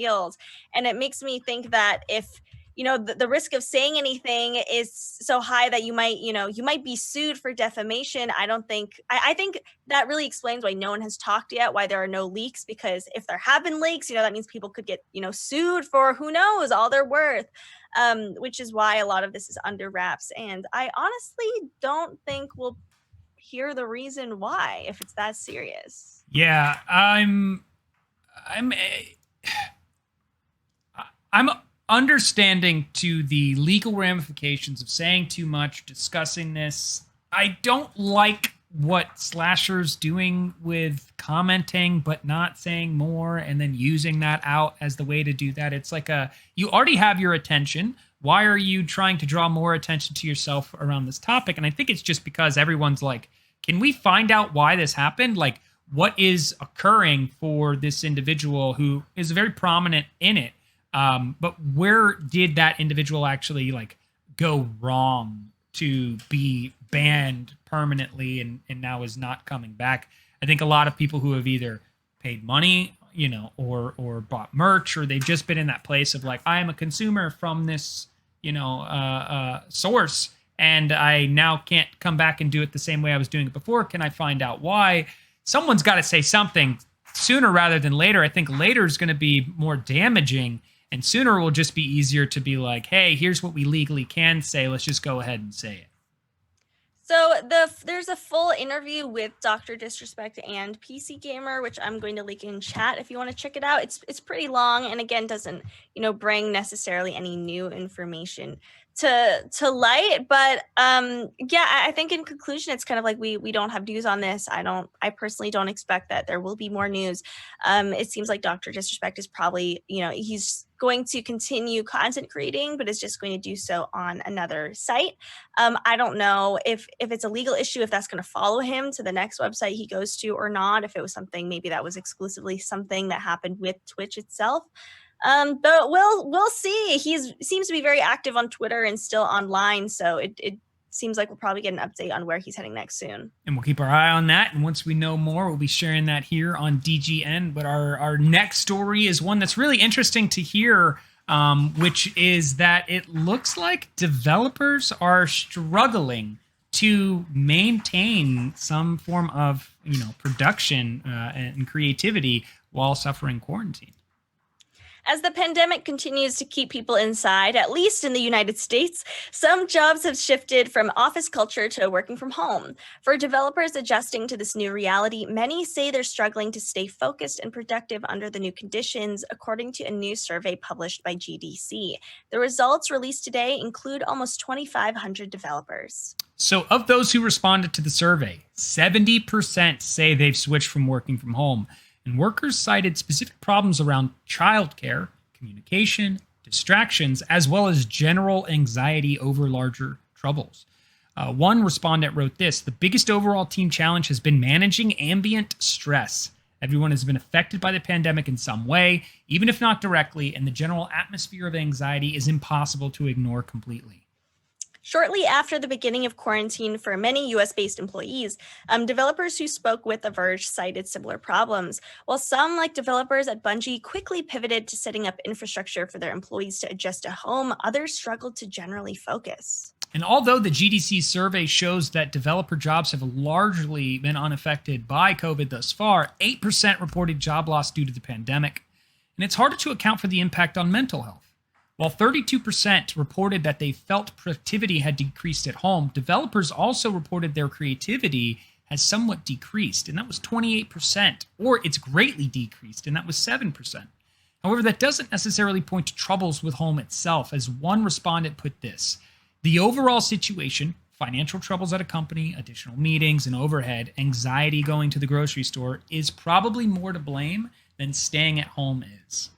And it makes me think that if the risk of saying anything is so high that you might be sued for defamation, I think that really explains why no one has talked yet, why there are no leaks, because if there have been leaks, that means people could get sued for who knows all they're worth, which is why a lot of this is under wraps. And I honestly don't think we'll hear the reason why if it's that serious. Yeah, I'm understanding to the legal ramifications of saying too much, discussing this. I don't like what Slasher's doing with commenting but not saying more and then using that out as the way to do that. It's like you already have your attention. Why are you trying to draw more attention to yourself around this topic? And I think it's just because everyone's like, can we find out why this happened? Like, what is occurring for this individual who is very prominent in it? But where did that individual actually like go wrong to be banned permanently and now is not coming back? I think a lot of people who have either paid money, or bought merch, or they've just been in that place of like, I am a consumer from this, source, and I now can't come back and do it the same way I was doing it before. Can I find out why? Someone's got to say something sooner rather than later. I think later is going to be more damaging, and sooner will just be easier to be like, hey, here's what we legally can say. Let's just go ahead and say it. So there's a full interview with Dr. Disrespect and PC Gamer, which I'm going to link in chat if you want to check it out. It's pretty long, and again, doesn't bring necessarily any new information to light. But I think in conclusion, it's kind of like we don't have news on this. I personally don't expect that there will be more news. It seems like Dr. Disrespect is probably, he's going to continue content creating, but is just going to do so on another site. I don't know if it's a legal issue, if that's going to follow him to the next website he goes to or not, if it was something maybe that was exclusively something that happened with Twitch itself. But we'll see. He seems to be very active on Twitter and still online, so it seems like we'll probably get an update on where he's heading next soon. And we'll keep our eye on that. And once we know more, we'll be sharing that here on DGN. But our next story is one that's really interesting to hear, which is that it looks like developers are struggling to maintain some form of, production and creativity while suffering quarantine. As the pandemic continues to keep people inside, at least in the United States, some jobs have shifted from office culture to working from home. For developers adjusting to this new reality, many say they're struggling to stay focused and productive under the new conditions, according to a new survey published by GDC. The results released today include almost 2,500 developers. So of those who responded to the survey, 70% say they've switched from working from home. And workers cited specific problems around childcare, communication, distractions, as well as general anxiety over larger troubles. One respondent wrote this: the biggest overall team challenge has been managing ambient stress. Everyone has been affected by the pandemic in some way, even if not directly, and the general atmosphere of anxiety is impossible to ignore completely. Shortly after the beginning of quarantine for many US-based employees, developers who spoke with The Verge cited similar problems. While some, like developers at Bungie, quickly pivoted to setting up infrastructure for their employees to adjust at home, others struggled to generally focus. And although the GDC survey shows that developer jobs have largely been unaffected by COVID thus far, 8% reported job loss due to the pandemic. And it's harder to account for the impact on mental health. While 32% reported that they felt productivity had decreased at home, developers also reported their creativity has somewhat decreased, and that was 28%, or it's greatly decreased, and that was 7%. However, that doesn't necessarily point to troubles with home itself, as one respondent put this: the overall situation, financial troubles at a company, additional meetings and overhead, anxiety going to the grocery store, is probably more to blame than staying at home is.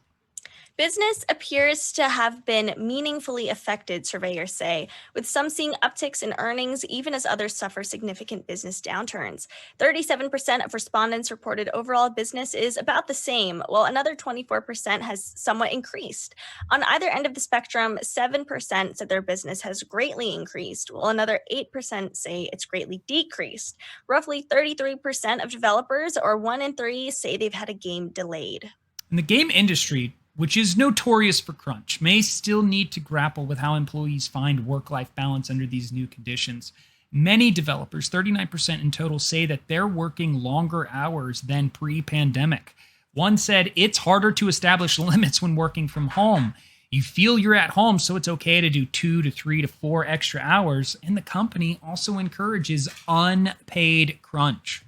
Business appears to have been meaningfully affected, surveyors say, with some seeing upticks in earnings even as others suffer significant business downturns. 37% of respondents reported overall business is about the same, while another 24% has somewhat increased. On either end of the spectrum, 7% said their business has greatly increased, while another 8% say it's greatly decreased. Roughly 33% of developers, or 1 in 3, say they've had a game delayed. In the game industry, which is notorious for crunch, may still need to grapple with how employees find work-life balance under these new conditions. Many developers, 39% in total, say that they're working longer hours than pre-pandemic. One said, it's harder to establish limits when working from home. You feel you're at home, so it's okay to do 2 to 3 to 4 extra hours, and the company also encourages unpaid crunch.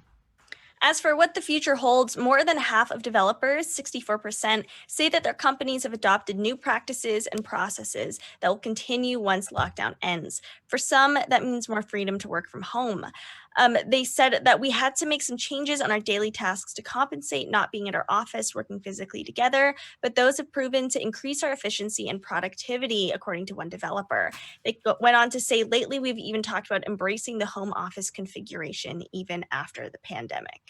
As for what the future holds, more than half of developers, 64%, say that their companies have adopted new practices and processes that will continue once lockdown ends. For some, that means more freedom to work from home. They said that we had to make some changes on our daily tasks to compensate not being at our office, working physically together, but those have proven to increase our efficiency and productivity, according to one developer. They went on to say, lately we've even talked about embracing the home office configuration even after the pandemic.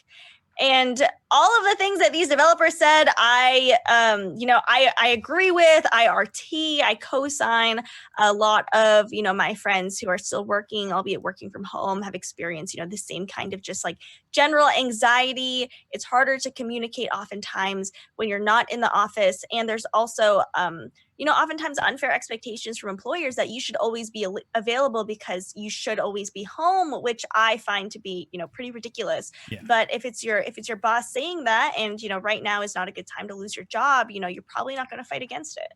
And all of the things that these developers said, I agree with. I co-sign. A lot of, my friends who are still working, albeit working from home, have experienced, the same kind of just like general anxiety. It's harder to communicate oftentimes when you're not in the office. And there's also, oftentimes unfair expectations from employers that you should always be available because you should always be home, which I find to be, pretty ridiculous. Yeah. But if it's your boss saying that, and, right now is not a good time to lose your job, you're probably not going to fight against it.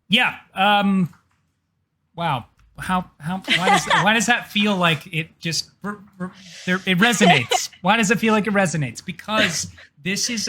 Yeah. Wow. Why does that feel like it just, it resonates? Why does it feel like it resonates? Because this is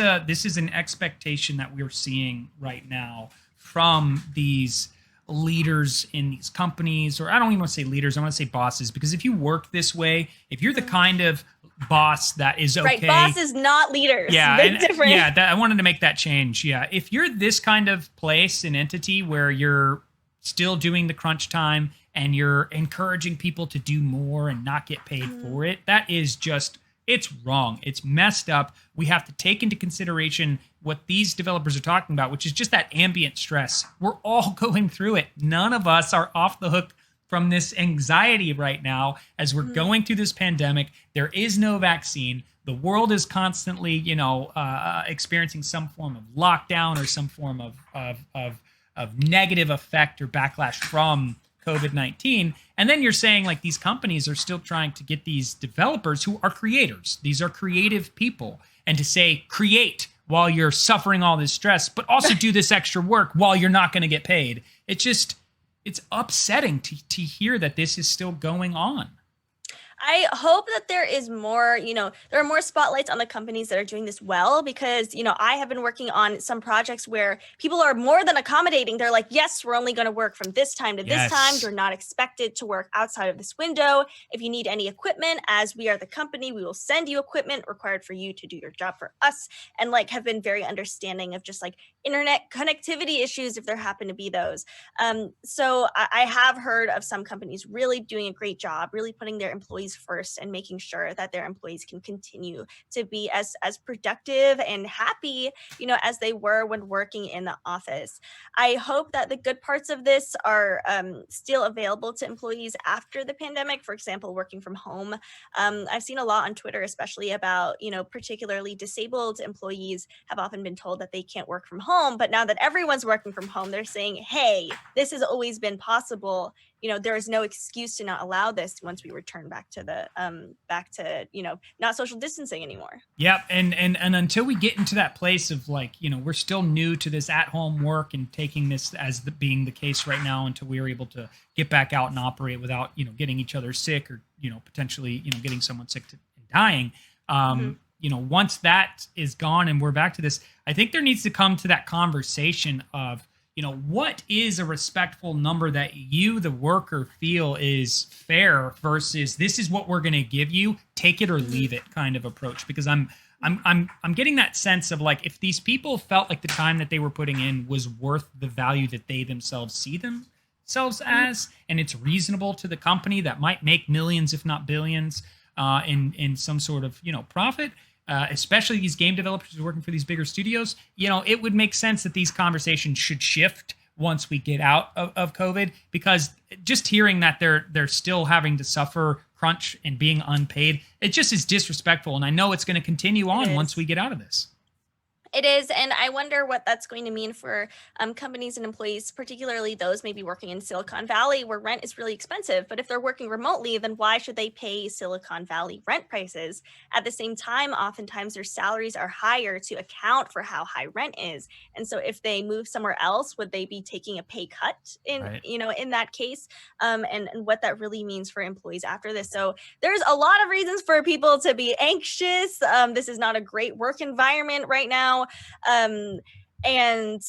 an expectation that we're seeing right now from these leaders in these companies, or I don't even want to say leaders, I want to say bosses, because if you work this way, if you're the kind of boss that is okay. Right, bosses, not leaders. Yeah, big difference. Yeah, I wanted to make that change. Yeah, if you're this kind of place and entity where you're still doing the crunch time and you're encouraging people to do more and not get paid for it, that is just, it's wrong. It's messed up. We have to take into consideration what these developers are talking about, which is just that ambient stress. We're all going through it. None of us are off the hook from this anxiety right now as we're going through this pandemic. There is no vaccine. The world is constantly, experiencing some form of lockdown or some form of negative effect or backlash from COVID-19. And then you're saying like these companies are still trying to get these developers who are creators. These are creative people. And to say create while you're suffering all this stress, but also do this extra work while you're not going to get paid. It's upsetting to hear that this is still going on. I hope that there is more, there are more spotlights on the companies that are doing this well, because, I have been working on some projects where people are more than accommodating. They're like, yes, we're only going to work from this time to this time. You're not expected to work outside of this window. If you need any equipment, as we are the company, we will send you equipment required for you to do your job for us, and have been very understanding of just internet connectivity issues if there happen to be those. So I have heard of some companies really doing a great job, really putting their employees first and making sure that their employees can continue to be as productive and happy, as they were when working in the office. I hope that the good parts of this are still available to employees after the pandemic. For example, working from home. I've seen a lot on Twitter, especially about, particularly disabled employees have often been told that they can't work from home. But now that everyone's working from home, they're saying, hey, this has always been possible. There is no excuse to not allow this once we return back to not social distancing anymore. Yep. And until we get into that place of we're still new to this at-home work and taking this as being the case right now until we are able to get back out and operate without, getting each other sick or, potentially, getting someone sick and dying. Once that is gone and we're back to this, I think there needs to come to that conversation of, what is a respectful number that you, the worker, feel is fair versus this is what we're going to give you, take it or leave it kind of approach. Because I'm getting that sense of if these people felt like the time that they were putting in was worth the value that they themselves see themselves as, and it's reasonable to the company that might make millions, if not billions, in some sort of profit. Especially these game developers who are working for these bigger studios, it would make sense that these conversations should shift once we get out of COVID, because just hearing that they're still having to suffer crunch and being unpaid, it just is disrespectful. And I know it's going to continue on once we get out of this. It is, and I wonder what that's going to mean for companies and employees, particularly those maybe working in Silicon Valley where rent is really expensive. But if they're working remotely, then why should they pay Silicon Valley rent prices? At the same time, oftentimes their salaries are higher to account for how high rent is. And so if they move somewhere else, would they be taking a pay cut in, Right. in that case? And what that really means for employees after this. So there's a lot of reasons for people to be anxious. This is not a great work environment right now. And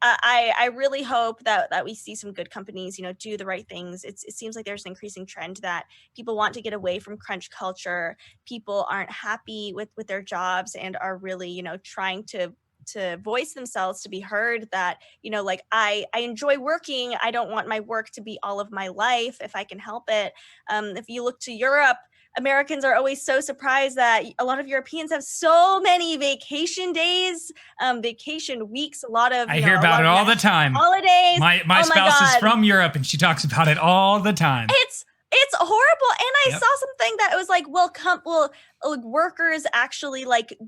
I really hope that we see some good companies, do the right things. It seems like there's an increasing trend that people want to get away from crunch culture. People aren't happy with their jobs and are really, trying to voice themselves, to be heard, that, like, I enjoy working. I don't want my work to be all of my life if I can help it. If you look to Europe, Americans are always so surprised that a lot of Europeans have so many vacation days, vacation weeks, a lot of, I hear about it all the time. Holidays. My spouse is from Europe and she talks about it all the time. It's horrible. And I saw something that was like, workers actually, like,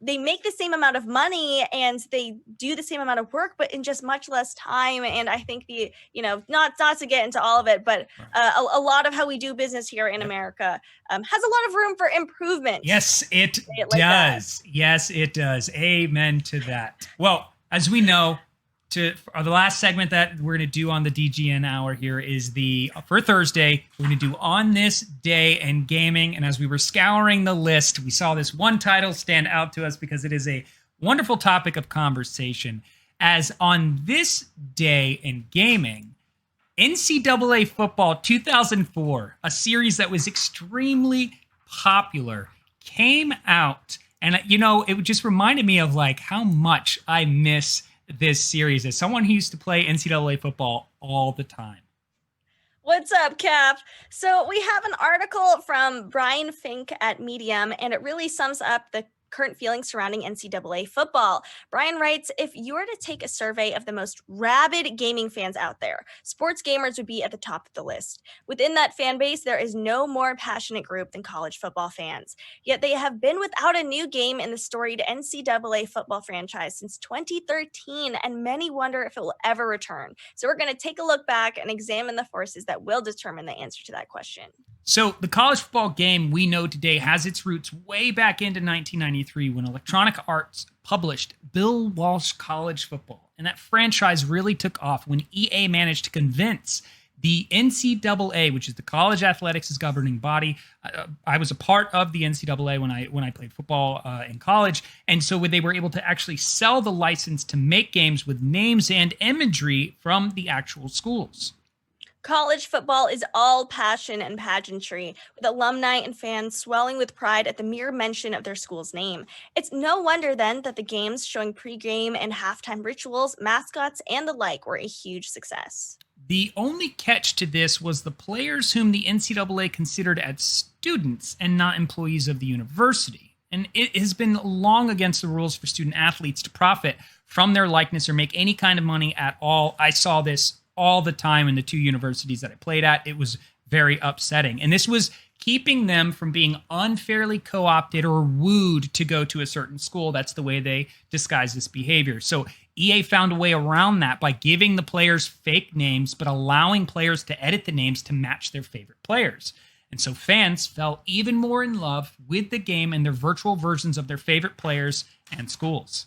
they make the same amount of money and they do the same amount of work, but in just much less time. And I think not to get into all of it, but a lot of how we do business here in America has a lot of room for improvement. Yes, it does. Yes, it does. Amen to that. Well, as we know, for the last segment that we're going to do on the DGN hour here is for Thursday, we're going to do On This Day in Gaming. And as we were scouring the list, we saw this one title stand out to us because it is a wonderful topic of conversation. As on this day in gaming, NCAA Football 2004, a series that was extremely popular, came out. And, it just reminded me of like how much I miss this series as someone who used to play NCAA football all the time. What's up, Cap? So we have an article from Brian Fink at Medium, and it really sums up the current feelings surrounding NCAA football. Brian writes, if you were to take a survey of the most rabid gaming fans out there, sports gamers would be at the top of the list. Within that fan base, there is no more passionate group than college football fans. Yet they have been without a new game in the storied NCAA football franchise since 2013, and many wonder if it will ever return. So we're going to take a look back and examine the forces that will determine the answer to that question. So the college football game we know today has its roots way back into 1993 when Electronic Arts published Bill Walsh College Football. And that franchise really took off when EA managed to convince the NCAA, which is the college athletics' governing body. I was a part of the NCAA when I played football in college. And so they were able to actually sell the license to make games with names and imagery from the actual schools. College football is all passion and pageantry, with alumni and fans swelling with pride at the mere mention of their school's name. It's no wonder then that the games showing pregame and halftime rituals, mascots, and the like were a huge success. The only catch to this was the players whom the NCAA considered as students and not employees of the university. And it has been long against the rules for student athletes to profit from their likeness or make any kind of money at all. I saw this all the time in the two universities that I played at. It was very upsetting. And this was keeping them from being unfairly co-opted or wooed to go to a certain school. That's the way they disguise this behavior. So EA found a way around that by giving the players fake names, but allowing players to edit the names to match their favorite players. And so fans fell even more in love with the game and their virtual versions of their favorite players and schools.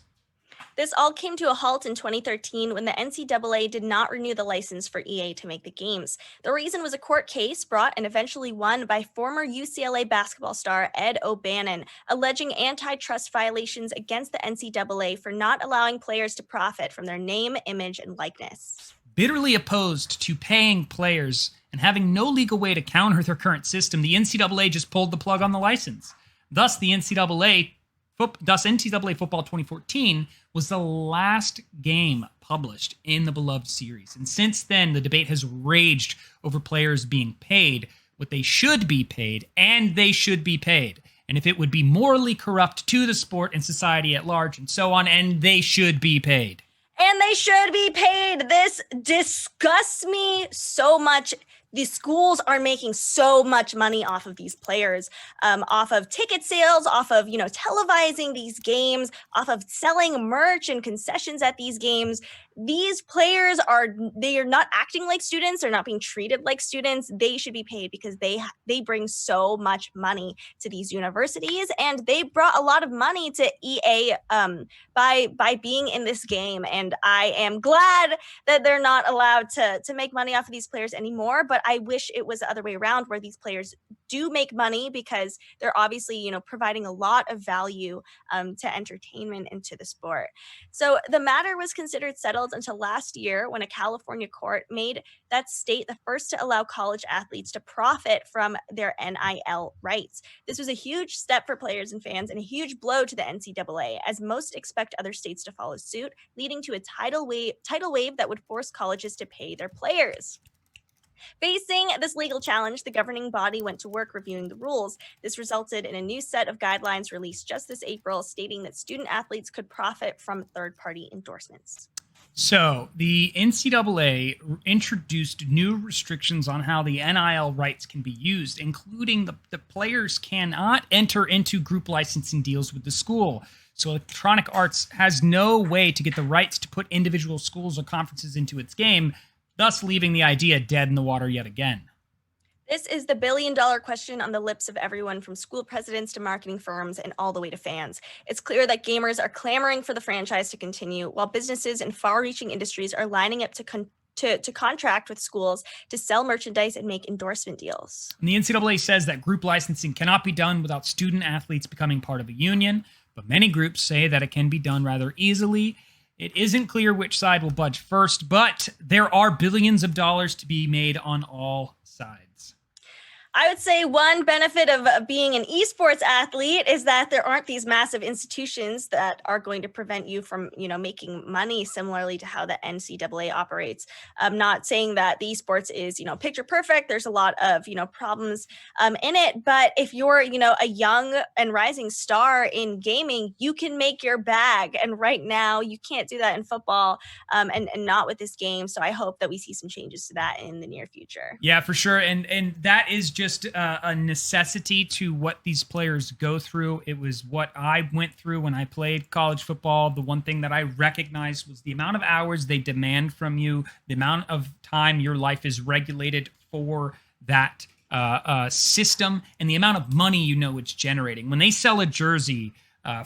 This all came to a halt in 2013 when the NCAA did not renew the license for EA to make the games. The reason was a court case brought and eventually won by former UCLA basketball star Ed O'Bannon, alleging antitrust violations against the NCAA for not allowing players to profit from their name, image, and likeness. Bitterly opposed to paying players and having no legal way to counter their current system, the NCAA just pulled the plug on the license. Thus, NCAA Football 2014 was the last game published in the beloved series. And since then, the debate has raged over players being paid what they should be paid, and they should be paid. And if it would be morally corrupt to the sport and society at large, and so on, and they should be paid. And they should be paid. This disgusts me so much. the schools are making so much money off of these players, off of ticket sales, off of, televising these games, off of selling merch and concessions at these games. These players they are not acting like students. They're not being treated like students. They should be paid because they bring so much money to these universities, and they brought a lot of money to EA by being in this game. And I am glad that they're not allowed to make money off of these players anymore. But I wish it was the other way around, where these players do make money because they're obviously, providing a lot of value to entertainment and to the sport. So the matter was considered settled until last year, when a California court made that state the first to allow college athletes to profit from their NIL rights. This was a huge step for players and fans, and a huge blow to the NCAA, as most expect other states to follow suit, leading to a tidal wave that would force colleges to pay their players. Facing this legal challenge, the governing body went to work reviewing the rules. This resulted in a new set of guidelines released just this April, stating that student athletes could profit from third-party endorsements. So the NCAA introduced new restrictions on how the NIL rights can be used, including the players cannot enter into group licensing deals with the school. So Electronic Arts has no way to get the rights to put individual schools or conferences into its game, thus leaving the idea dead in the water yet again. This is the billion-dollar question on the lips of everyone, from school presidents to marketing firms and all the way to fans. It's clear that gamers are clamoring for the franchise to continue, while businesses and far-reaching industries are lining up to contract with schools to sell merchandise and make endorsement deals. And the NCAA says that group licensing cannot be done without student athletes becoming part of a union, but many groups say that it can be done rather easily. It isn't clear which side will budge first, but there are billions of dollars to be made on all sides. I would say one benefit of being an esports athlete is that there aren't these massive institutions that are going to prevent you from, making money similarly to how the NCAA operates. I'm not saying that the esports is, picture perfect. There's a lot of, problems in it. But if you're, a young and rising star in gaming, you can make your bag. And right now you can't do that in football and not with this game. So I hope that we see some changes to that in the near future. Yeah, for sure. And that is just a necessity to what these players go through. It was what I went through when I played college football. The one thing that I recognized was the amount of hours they demand from you, the amount of time your life is regulated for that system, and the amount of money it's generating. When they sell a jersey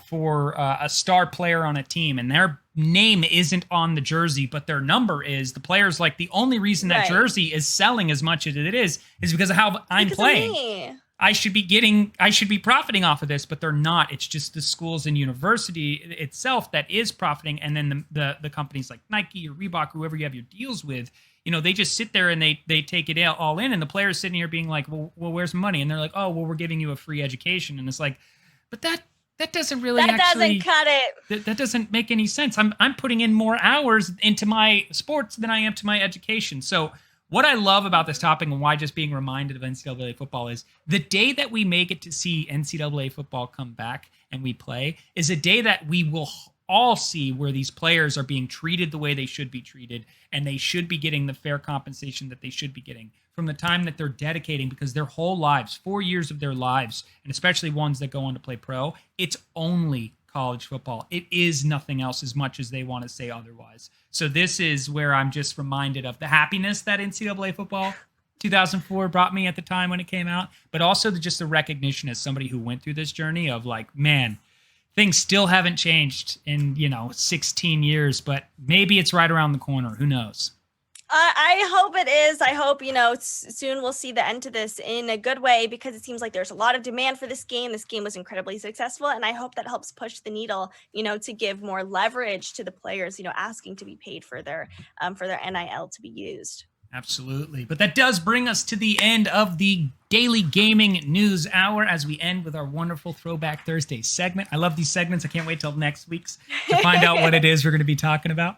for a star player on a team, and their name isn't on the jersey, but their number is, the player's like, the only reason that jersey is selling as much as it is because of how I'm playing. I should be profiting off of this, but they're not. It's just the schools and university itself that is profiting. And then the companies like Nike or Reebok, whoever you have your deals with, they just sit there and they take it all in. And the player's sitting here being like, well, where's money? And they're like, oh, well, we're giving you a free education. And it's like, but that doesn't really doesn't cut it. That doesn't make any sense. I'm putting in more hours into my sports than I am to my education. So what I love about this topic, and why just being reminded of NCAA football, is the day that we make it to see NCAA football come back and we play is a day that we will all see where these players are being treated the way they should be treated, and they should be getting the fair compensation that they should be getting from the time that they're dedicating, because their whole lives, 4 years of their lives, and especially ones that go on to play pro, it's only college football. It is nothing else, as much as they want to say otherwise. So this is where I'm just reminded of the happiness that NCAA football 2004 brought me at the time when it came out, but also just the recognition as somebody who went through this journey of like, man, things still haven't changed in, 16 years, but maybe it's right around the corner. Who knows? I hope it is. I hope, soon we'll see the end to this in a good way, because it seems like there's a lot of demand for this game. This game was incredibly successful, and I hope that helps push the needle, to give more leverage to the players, asking to be paid for their NIL to be used. Absolutely. But that does bring us to the end of the Daily Gaming News Hour, as we end with our wonderful Throwback Thursday segment. I love these segments. I can't wait till next week's to find out what it is we're going to be talking about.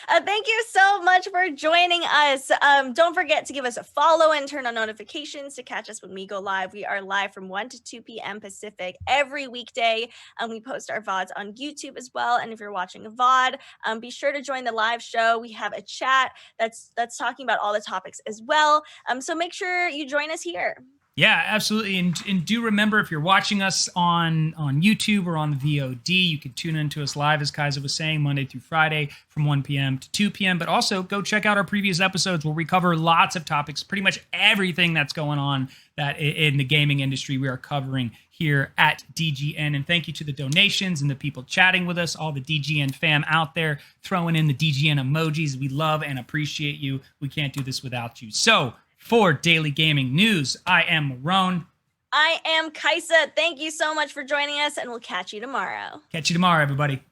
Thank you so much for joining us. Don't forget to give us a follow and turn on notifications to catch us when we go live. We are live from 1 to 2 p.m. Pacific every weekday. We post our VODs on YouTube as well. And if you're watching a VOD, be sure to join the live show. We have a chat that's talking about all the topics as well. So make sure you join us here. Yeah, absolutely. And do remember, if you're watching us on YouTube or on the VOD, you can tune into us live, as Kaisa was saying, Monday through Friday from 1 p.m. to 2 p.m. But also go check out our previous episodes where we cover lots of topics, pretty much everything that's going on that in the gaming industry we are covering here at DGN. And thank you to the donations and the people chatting with us, all the DGN fam out there throwing in the DGN emojis. We love and appreciate you. We can't do this without you. So, for Daily Gaming News, I am Marrone. I am Kaisa. Thank you so much for joining us, and we'll catch you tomorrow. Catch you tomorrow, everybody.